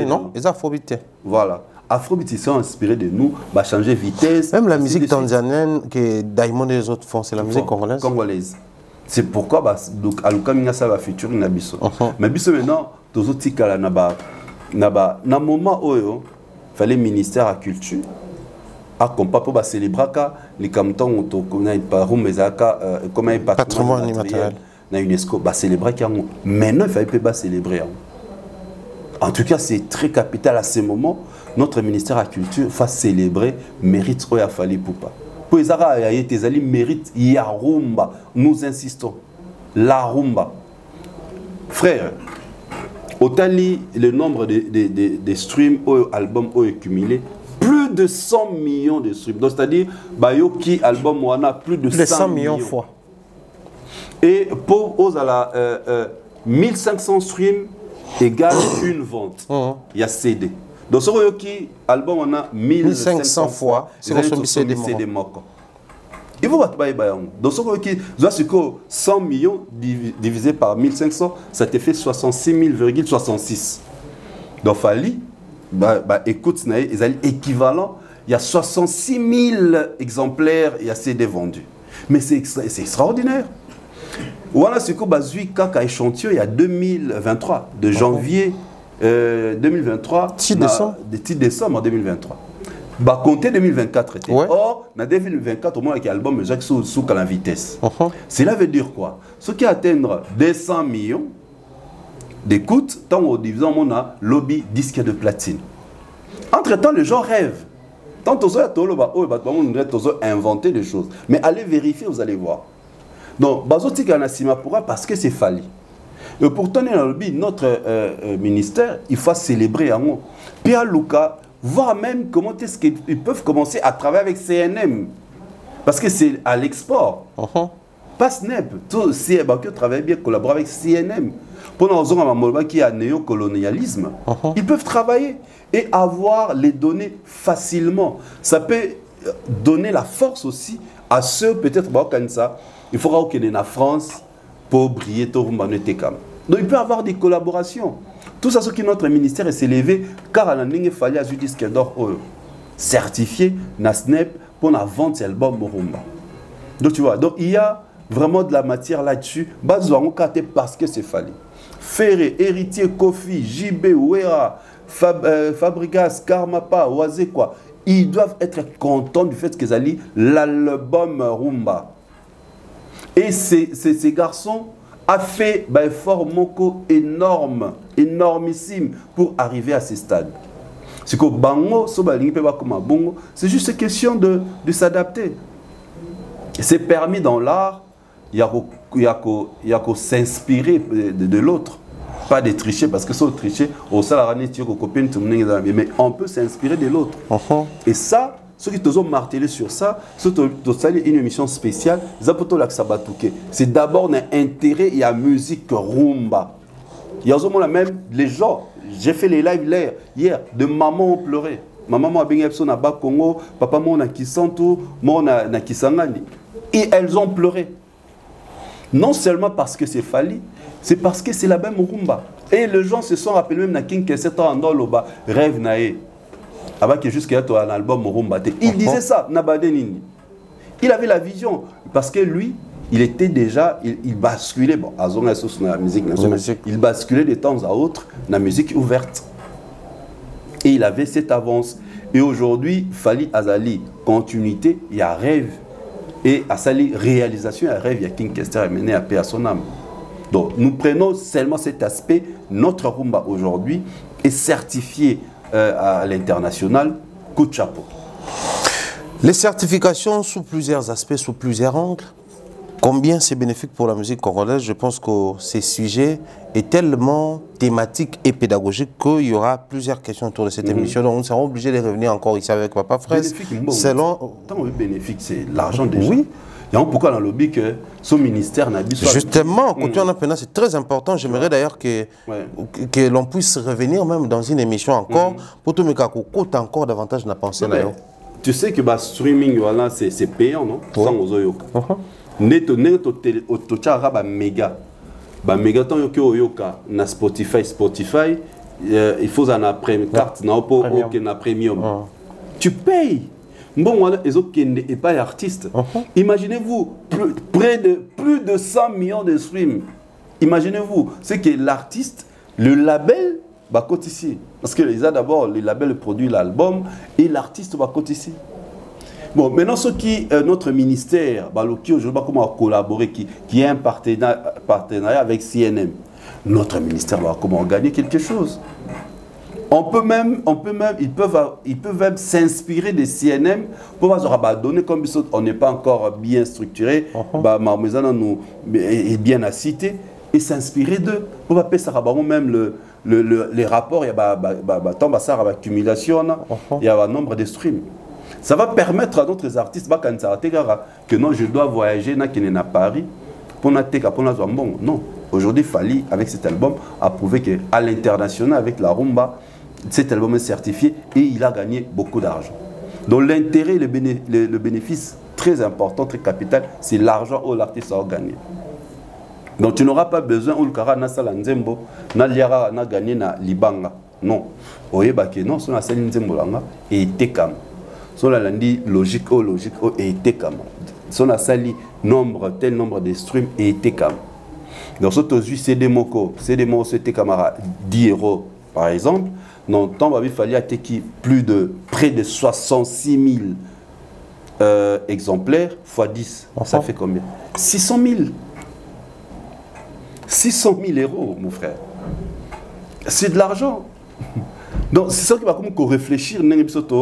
non, les Afrobeat. Voilà. Afrobeat, ils sont inspirés de nous, va changer vitesse. Même la musique tanzanienne que Diamond et les autres font, c'est la musique congolaise. C'est pourquoi donc Aluka Mingasa va featuring Nabiso. Mais Biso maintenant, tous autres tika na moment où il fallait ministère à culture à compas pour célébrer les cantons to comme patrimoine immatériel. Na UNESCO va célébrer maintenant il fallait pas célébrer. En tout cas, c'est très capital à ce moment. Notre ministère de la Culture va célébrer mérite Oya Fali Poupa. Pour les Arabes, mérite Yarumba. Nous insistons. La rumba. Frère, autant le nombre de streams ou albums ont cumulé, plus de 100 millions de streams. C'est-à-dire, Bayoki album on a plus de 100 millions de fois. Et pour aux 1500 streams égale une vente. Il y a CD. Donc, ce qui album, on a 1500 fois. C'est consommé CD. Il faut battre Bayang. Donc, ce que 100 millions divisé par 1500, ça te fait 66,66. Donc, Fali, écoute, ils ont équivalent. Il y a 66 000 exemplaires, il y a CD vendus. Mais c'est extraordinaire. Voilà ce que Bazui Kaka échantillon il y a 2023, de janvier 2023, 6 décembre. De 6 décembre 2023. Bah, compter 2024 était. Ouais. Or, en 2024, au moins avec l'album Jacques Souk à la vitesse. Cela veut dire quoi? Ce qui atteindre 200 millions d'écoutes, tant au division, on a lobby disque de platine. Entre-temps, les gens rêvent. Tant aux autres, inventer des choses. Mais allez vérifier, vous allez voir. Donc, Bazotik Anasima pourra parce que c'est Fali. Et pourtant, dans le lobby, notre ministère, il faut célébrer en haut. Pierre Luca, voir même comment est-ce qu'ils peuvent commencer à travailler avec CNM. Parce que c'est à l'export. Pas SNEP. Tout CNM travaille bien, collaborer avec CNM. Pendant qu'il y a néocolonialisme, ils peuvent travailler et avoir les données facilement. Ça peut donner la force aussi à ceux, peut-être, il faudra qu'il y ait en France pour briller. Donc il peut y avoir des collaborations. Tout ça, ce qui notre ministère est élevé, car il fallait à disque d'or certifié, na SNEP, pour la vente de l'album Morumba. Donc tu vois, donc il y a vraiment de la matière là-dessus. Parce que c'est fallu. Ferré, Héritier, Kofi, JB, Ouera, Fabrigas, Karmapa, Oazé, quoi. Ils doivent être contents du fait qu'ils allaient l'album Rumba. Et ces garçons ont fait un effort énorme, énormissime pour arriver à ces stades. C'est que Bango, c'est juste une question de s'adapter. C'est permis dans l'art, il y a qu'à s'inspirer de l'autre. Pas de tricher, parce que si on triche, mais on peut s'inspirer de l'autre. Et ça, ceux qui ont martelé sur ça, ceux qui ont une émission spéciale, c'est d'abord un intérêt et la musique rumba. Il y a même les gens, j'ai fait les lives hier, de maman ont pleuré. Maman a bien na bas Congo, papa mon a Kisanto, mon na Kisangani. Et elles ont pleuré. Non seulement parce que c'est Fali, c'est parce que c'est la même rumba. Et les gens se sont rappelés même na King Kesset en Doloba, rêve nae. Avant que jusqu'à un album rumba. Il disait ça, Nabadenini. Il avait la vision. Parce que lui, il était déjà, il basculait, bon, à la musique nationale, il basculait de temps à autre dans la musique ouverte. Et il avait cette avance. Et aujourd'hui, Fali Azali, continuité, il y a rêve. Et à Sali, réalisation, il y a rêve, il y a King Kester mené à paix à son âme. Donc, nous prenons seulement cet aspect. Notre rumba aujourd'hui est certifié à l'international. Coup de chapeau. Les certifications sous plusieurs aspects, sous plusieurs angles. Combien c'est bénéfique pour la musique congolaise? Je pense que ce sujet est tellement thématique et pédagogique qu'il y aura plusieurs questions autour de cette émission. Donc, nous serons obligés de revenir encore ici avec Papa Fraisse. Selon... Tant bénéfique, c'est l'argent déjà. Oui. Il y a pourquoi dans le lobby que son ministère n'a pas... Justement, c'est très important. J'aimerais d'ailleurs que l'on puisse revenir même dans une émission encore pour tout le monde encore davantage de penser. Tu sais que le streaming, voilà, c'est payant, non? Sans ozoyoka. Neto méga. Méga tant que yoka na Spotify, il faut en carte na premium. Tu payes. Bon, ils ont et pas artiste. Imaginez-vous plus de 100 millions de streams. Imaginez-vous, c'est que l'artiste, le label va coter ici. Parce que les a d'abord le label produit l'album et l'artiste va coter ici. Bon, maintenant, ce qui notre ministère, qui aujourd'hui comment collaborer, qui est un partenariat avec CNM, notre ministère va comment gagner quelque chose. Ils peuvent même s'inspirer des CNM pour donner comme on n'est pas encore bien structuré, nous est bien à citer et s'inspirer d'eux pour pas ça même les rapports, il y a accumulation, il y a un nombre de streams. Ça va permettre à d'autres artistes que non, je dois voyager à Paris pour bon. Non, aujourd'hui, Fali, avec cet album, a prouvé qu'à l'international, avec la rumba, cet album est certifié et il a gagné beaucoup d'argent. Donc l'intérêt, le bénéfice, très important, très capital, c'est l'argent où l'artiste a gagné. Donc tu n'auras pas besoin où le cara na sala nzembo na liara na gagné na libanga. Non. Oyeba ke non, son la sali nzembo langa et tekam. Son la landi logique et tekam. Son la sali tel nombre de streams et tekam. Donc ce que c'est des mots c'était camarade 10 € par exemple. Non, tant il fallait attaquer près de 66 000 exemplaires x 10. Ça fait combien? 600 000. 600 000 €, mon frère. C'est de l'argent. Donc, c'est ça qui va comme qu'on réfléchir,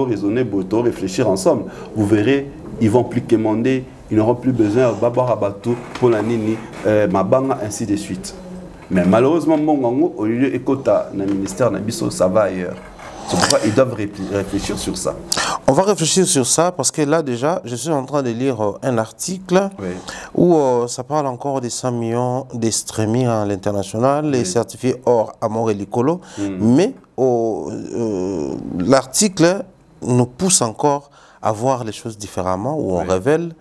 raisonner, réfléchir ensemble. Vous verrez, ils vont plus commander, ils n'auront plus besoin de babar à bateau pour la nini, mabanga, ainsi de suite. Mais malheureusement, au lieu d'écouter le ministère, ça va ailleurs. C'est pourquoi ils doivent réfléchir sur ça. On va réfléchir sur ça parce que là déjà, je suis en train de lire un article où ça parle encore des 100 millions de streaming à l'international, les certifiés hors Amor et Licolo. Mais l'article nous pousse encore à voir les choses différemment, où on révèle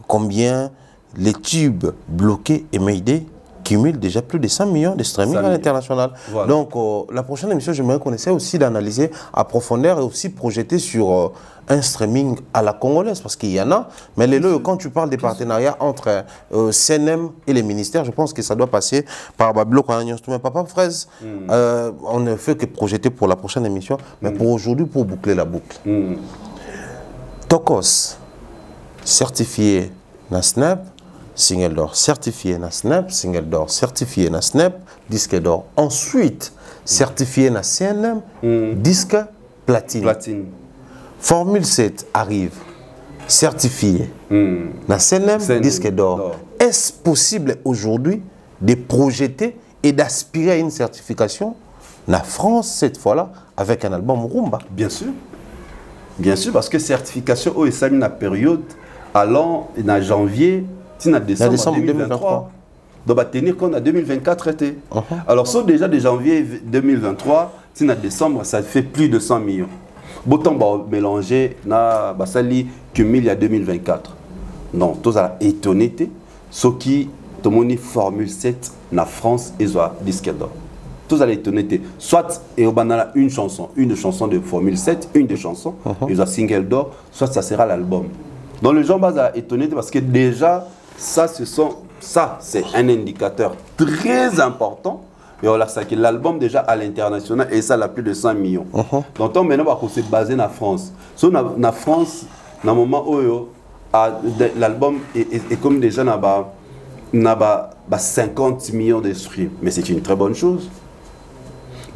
combien les tubes bloqués et Mayday cumule déjà plus de 100 millions de streaming à l'international. Voilà. Donc, la prochaine émission, j'aimerais qu'on essaie aussi d'analyser à profondeur et aussi projeter sur un streaming à la congolaise, parce qu'il y en a. Mais quand tu parles des partenariats entre CNM et les ministères, je pense que ça doit passer par Babilo mais Papa Fraise. On ne fait que projeter pour la prochaine émission, mais pour aujourd'hui, pour boucler la boucle. Tokos, certifié NASNAP, single d'or certifié na Snap, single d'or certifié na Snap, disque d'or. Ensuite, certifié na CNM, disque platine. Formule 7 arrive, certifié na CNM, disque d'or. Est-ce possible aujourd'hui de projeter et d'aspirer à une certification na France cette fois-là avec un album Rumba? Bien sûr. Bien sûr, parce que certification au SAMI na période allant en janvier, en décembre 2023. Donc, va tenir compte en 2024 été. Alors, sauf déjà de janvier 2023, si en décembre, ça fait plus de 100 millions. Autant mélanger, ça cumule à 2024. Non, tout ça étonné. Ce qui, tout le monde Formule 7, en France, ils ont disque d'or. Tout ça étonné. Soit, et on a une chanson de Formule 7, une des chansons, ils ont single d'or, soit ça sera l'album. Donc, les gens vont étonner parce que déjà, ça, c'est un indicateur très important. Et on a ça que l'album déjà à l'international et ça a plus de 100 millions. Donc maintenant on s'est basé en France. So, en France, dans le moment où l'album est comme déjà 50 millions de streams. Mais c'est une très bonne chose.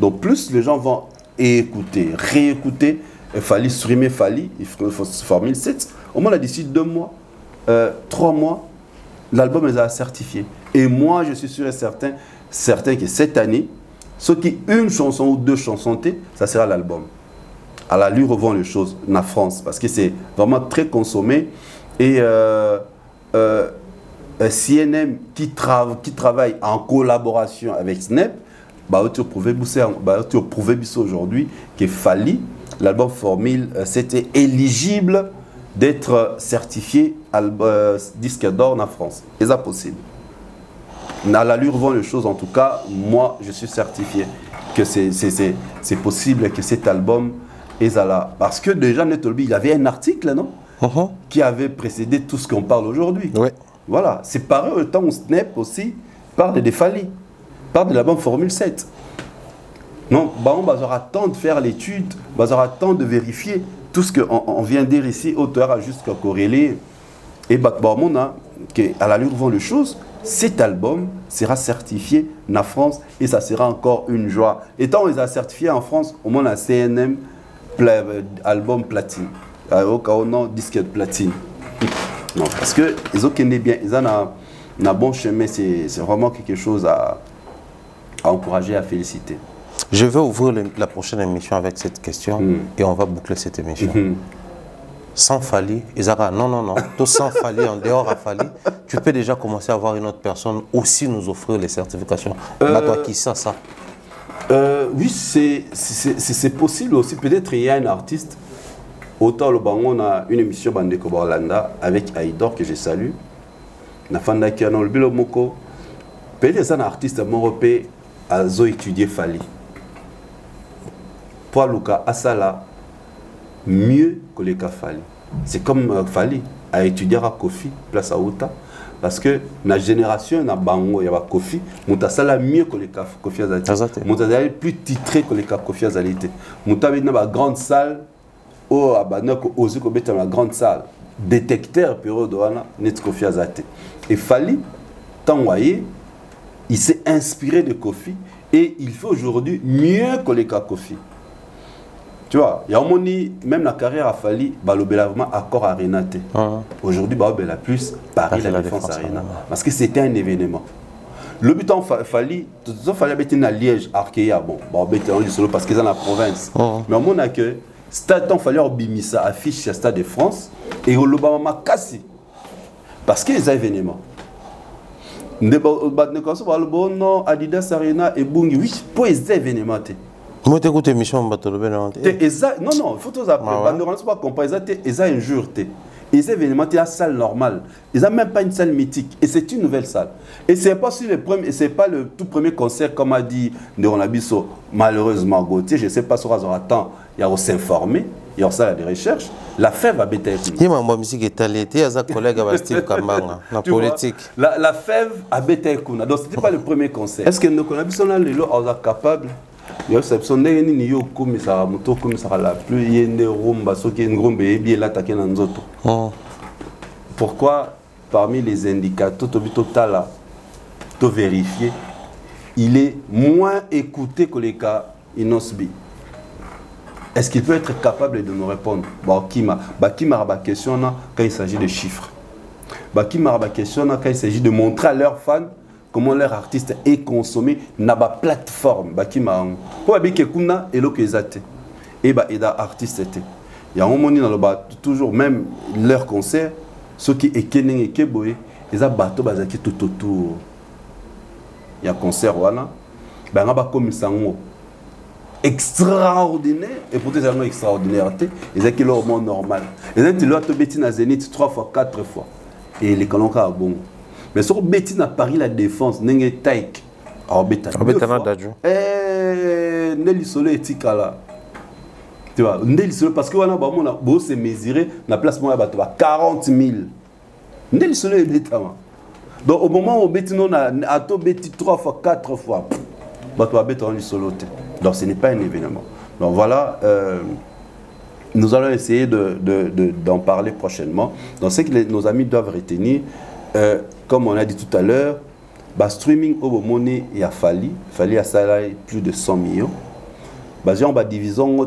Donc plus les gens vont écouter, réécouter, il fallait streamer, il faut Formule 7. Au moins d'ici 2 mois, 3 mois, l'album les a certifiés. Et moi, je suis sûr et certain que cette année, ceux qui une chanson ou 2 chansons, ça sera l'album. À la lui revend les choses en France, parce que c'est vraiment très consommé. Et CNM qui travaille en collaboration avec Snap, tu as prouvé aujourd'hui que Fali, l'album Formule, c'était éligible d'être certifié disque d'or en France. Et ça possible. À l'allure vont les choses, en tout cas, moi je suis certifié que c'est possible que cet album est là. Parce que déjà, il y avait un article, non qui avait précédé tout ce qu'on parle aujourd'hui. Voilà, c'est pareil au temps où Snap aussi parle de Fali, parle de l'album Formule 7. Non, on va attendre de faire l'étude, on va attendre de vérifier tout ce qu'on vient de dire ici, auteur a juste corrélé. Et à l'allure vont les choses, cet album sera certifié en France et ça sera encore une joie. Et tant on les a certifiés en France, au moins la CNM album platine. Au cas où non, disque platine. Non, parce que ils ont bien, ils ont un bon chemin, c'est vraiment quelque chose à encourager, à féliciter. Je vais ouvrir la prochaine émission avec cette question et on va boucler cette émission. Sans Fali, Isara, non, tout sans Fali, en dehors à Fali, tu peux déjà commencer à voir une autre personne aussi nous offrir les certifications. Toi, qui ça oui, c'est possible aussi. Peut-être il y a un artiste Autant le bango, on a une émission Bandeko Borlanda avec Aïdor que je salue. Na fanda qui a dans le bilo moko. Peut-être un artiste européen a étudié Fali. Pour Luka Asala mieux que les cas Fali. C'est comme Fali a étudié à Kofi place à Outa. Parce que la génération na bango il y a Kofi, muta sala mieux que les cas Kofi Azali. Muta d'aller plus titré que les cas Kofi Azali. Muta dans la grande salle au abana ko ozu ko beta la grande salle. Détecteur période wana net Kofi Azali. Et Fali tant voyé, il s'est inspiré de Kofi et il fait aujourd'hui mieux que les cas Kofi. Tu vois, il y a un moment, même la carrière a fallu, vraiment accord à Renate. Aujourd'hui, la plus Paris, la Défense Arena. Parce que c'était un événement. Le but en fallait, il fallait être à Liège, Arkea, bon, parce qu'ils sont dans la province. Mais au moment que, stade, il fallait bimisa affiche sur Stade de France et au Lobama cassé. Parce qu'il y a des événements. Adidas Arena et Bungi, oui, pour les événements. Moi, tu écoutes l'émission, non, non, il faut tous appeler. Ne pas comparer, ils ont un jour. Les événements, il y a une salle normale. Ils n'ont même pas une salle mythique. Et c'est une nouvelle salle. Et ce n'est pas, pas le tout premier concert, comme a dit Néron Abisso, malheureusement, Gauthier. Je ne sais pas si on aura temps, il y a s'informer, il y a ça des recherches. La fève a bêté. Il y a ma musique est allée, il y a un collègue à Steve Kambanga, la politique. La fève a bêté. Donc, ce n'était pas le premier concert. Est-ce que nous connaissons les lots capables? Il y a une personne qui pourquoi parmi les indicateurs to vérifier, il est moins écouté que les cas Inosbi? Est-ce qu'il peut être capable de nous répondre? Bakima question quand il s'agit de chiffres. Bakima question quand il s'agit de montrer à leurs fans comment leur artiste est consommé dans la plateforme. Pour kuna et l'okezate et artiste était. Il y a un moment dans toujours même leur concert, ceux qui est kenen et keboé, ils ont bateau bazaki tout autour. Il y a concert wana, ben ba comme sango extraordinaire et pour des gens extraordinaires, ils ont qui leur monde normal. Ils ont leur bêtise na Zénith 3 fois 4 fois et les colonca bon. Mais sur Betty à Paris la défense, n'est taïk. Alors Betty. Nelly Solo et Tikala. Tu vois, Nelly Solo parce que on a beau se mesurer, la place moi à 40 000. Nelly Solo est Betty. Donc au moment où Betty non a to Betty 3 fois 4 fois, bateau Betty en Solo. Donc ce n'est pas un événement. Donc voilà. Nous allons essayer d'en parler prochainement. Donc ce que nos amis doivent retenir. Comme on a dit tout à l'heure, streaming au monnaie il a fallu à salaire plus de 100 millions. On va division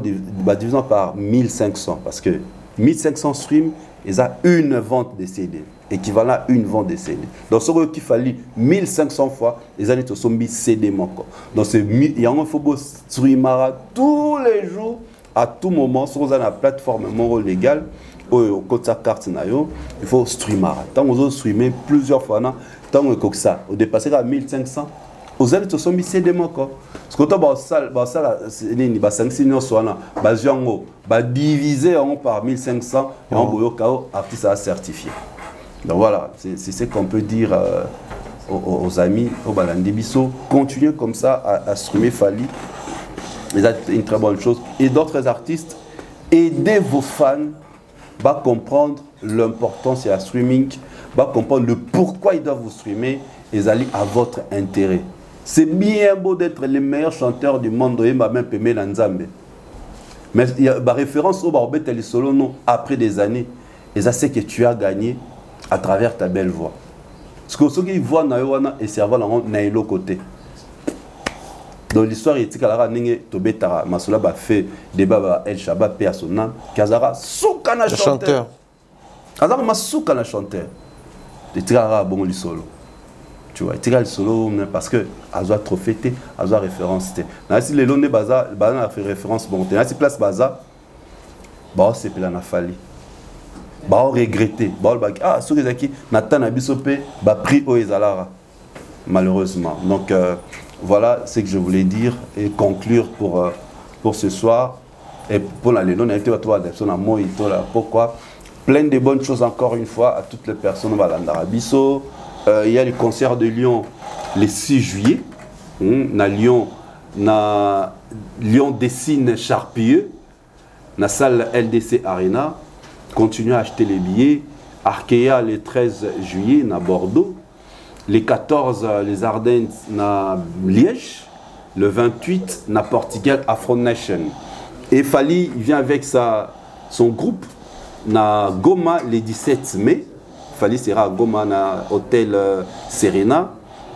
par 1500 parce que 1500 streams, ils ont une vente de CD, équivalent à une vente de CD. Donc ce qu'il fallait 1500 fois, ils ont été CD manquant. Donc il y a un faut streamer tous les jours, à tout moment, sur la plateforme légale. Au côté de sa carte, il faut streamer. Tant que vous streamez plusieurs fois, tant que ça, vous dépassez à 1500, vous allez tous mis CD manquant. Ce que vous avez divisé par 1500 et en boyo artiste à certifié. Donc voilà, c'est ce qu'on peut dire aux amis, au Balandi Bisso. Continuez comme ça à streamer Fali. C'est une très bonne chose. Et d'autres artistes, aidez vos fans à comprendre l'importance de la streaming, à comprendre le pourquoi ils doivent vous streamer et aller à votre intérêt. C'est bien beau d'être les meilleurs chanteurs du monde, même Pemé Lanzambe. Mais il y a une référence au Barbet et Solo après des années. Et ça, c'est que tu as gagné à travers ta belle voix. Ce que ceux qui voient Naïwana et Serval dans l'autre côté. Dans l'histoire, il y a des Tobetara, Masoula a fait débat El Shabbat, paix à son âme, Kazara, soukana chanteur. Kazara, ma soukana chanteur. Il y a bon le solo. Tu vois, il y a le solo parce que Azoa trop fêté, Azoa référence. Si les lones baza, a fait référence, bon, si place baza, c'est plein à Fali. Regretter. Ah, ceux qui Nathan Abisopé, prix au Ezalara. Malheureusement. Donc, voilà ce que je voulais dire et conclure pour ce soir. Et pour la Lénon, on a été à moi, pourquoi? Plein de bonnes choses encore une fois à toutes les personnes. L'Andarabiso. Il y a le concert de Lyon le 6 juillet. Na Lyon, Lyon dessine Charpieux. Na salle LDC Arena. Continuez à acheter les billets. Arkea le 13 juillet, na Bordeaux. Les 14, les Ardennes, na Liège. Le 28, na Portugal, Afro Nation. Et Fali, il vient avec son groupe, na Goma, le 17 mai. Fali sera à Goma, na Hôtel Serena.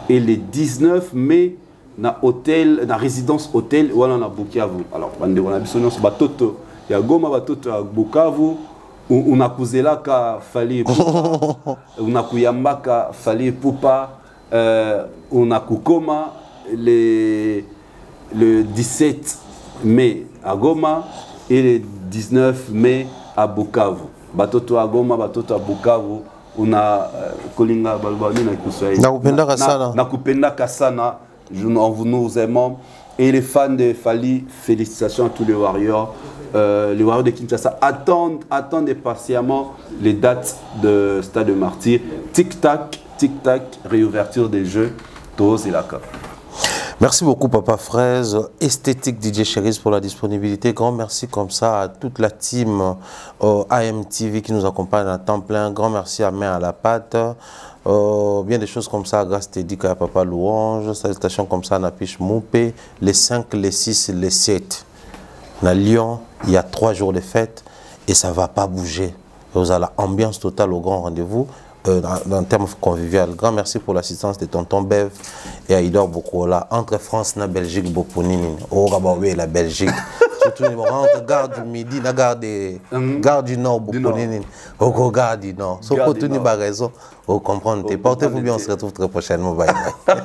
Et le 19 mai, na résidence hôtel, voilà, na Bukavu. Alors, on a besoin de Batoto. Il y a Goma, Batoto à Bukavu. On a posé là qu'à Fali Poupa. On a Kuyamba qu'à Fali Poupa. On a Kukoma le 17 mai à Goma et le 19 mai à Bukavu. Batoto à Goma, Batoto à Bukavu. On a Kolinga Balbani na Kusai. Nakupenda Kasana. Nakupenda Kasana. Nous aimons. Et les fans de Fali, félicitations à tous les Warriors. Les Warriors de Kinshasa attendent patiemment les dates de Stade de Martyrs. Tic-tac, réouverture des jeux. Toros et la CAP. Merci beaucoup Papa Fraise, Esthétique DJ Cherise pour la disponibilité. Grand merci comme ça à toute la team AMTV qui nous accompagne à temps plein. Grand merci à Main à la Pâte. Bien des choses comme ça, grâce Tédica à Papa Louange. Salutations comme ça, Napiche Moupé. Les 5, les 6, les 7. À Lyon, il y a 3 jours de fête et ça ne va pas bouger. Vous avez l'ambiance totale au grand rendez-vous. En termes convivial. Grand merci pour l'assistance de Tonton Bev et Aïdor Bokola. Entre France et Belgique, Boponini. Oh, oui, la Belgique. Surtout, entre gare du Midi, la gare du Nord, Boponini. Au gare du Nord. Sauf que tout n'y a pas raison. Vous comprenez. Portez-vous bien, on se retrouve très prochainement. Bye bye.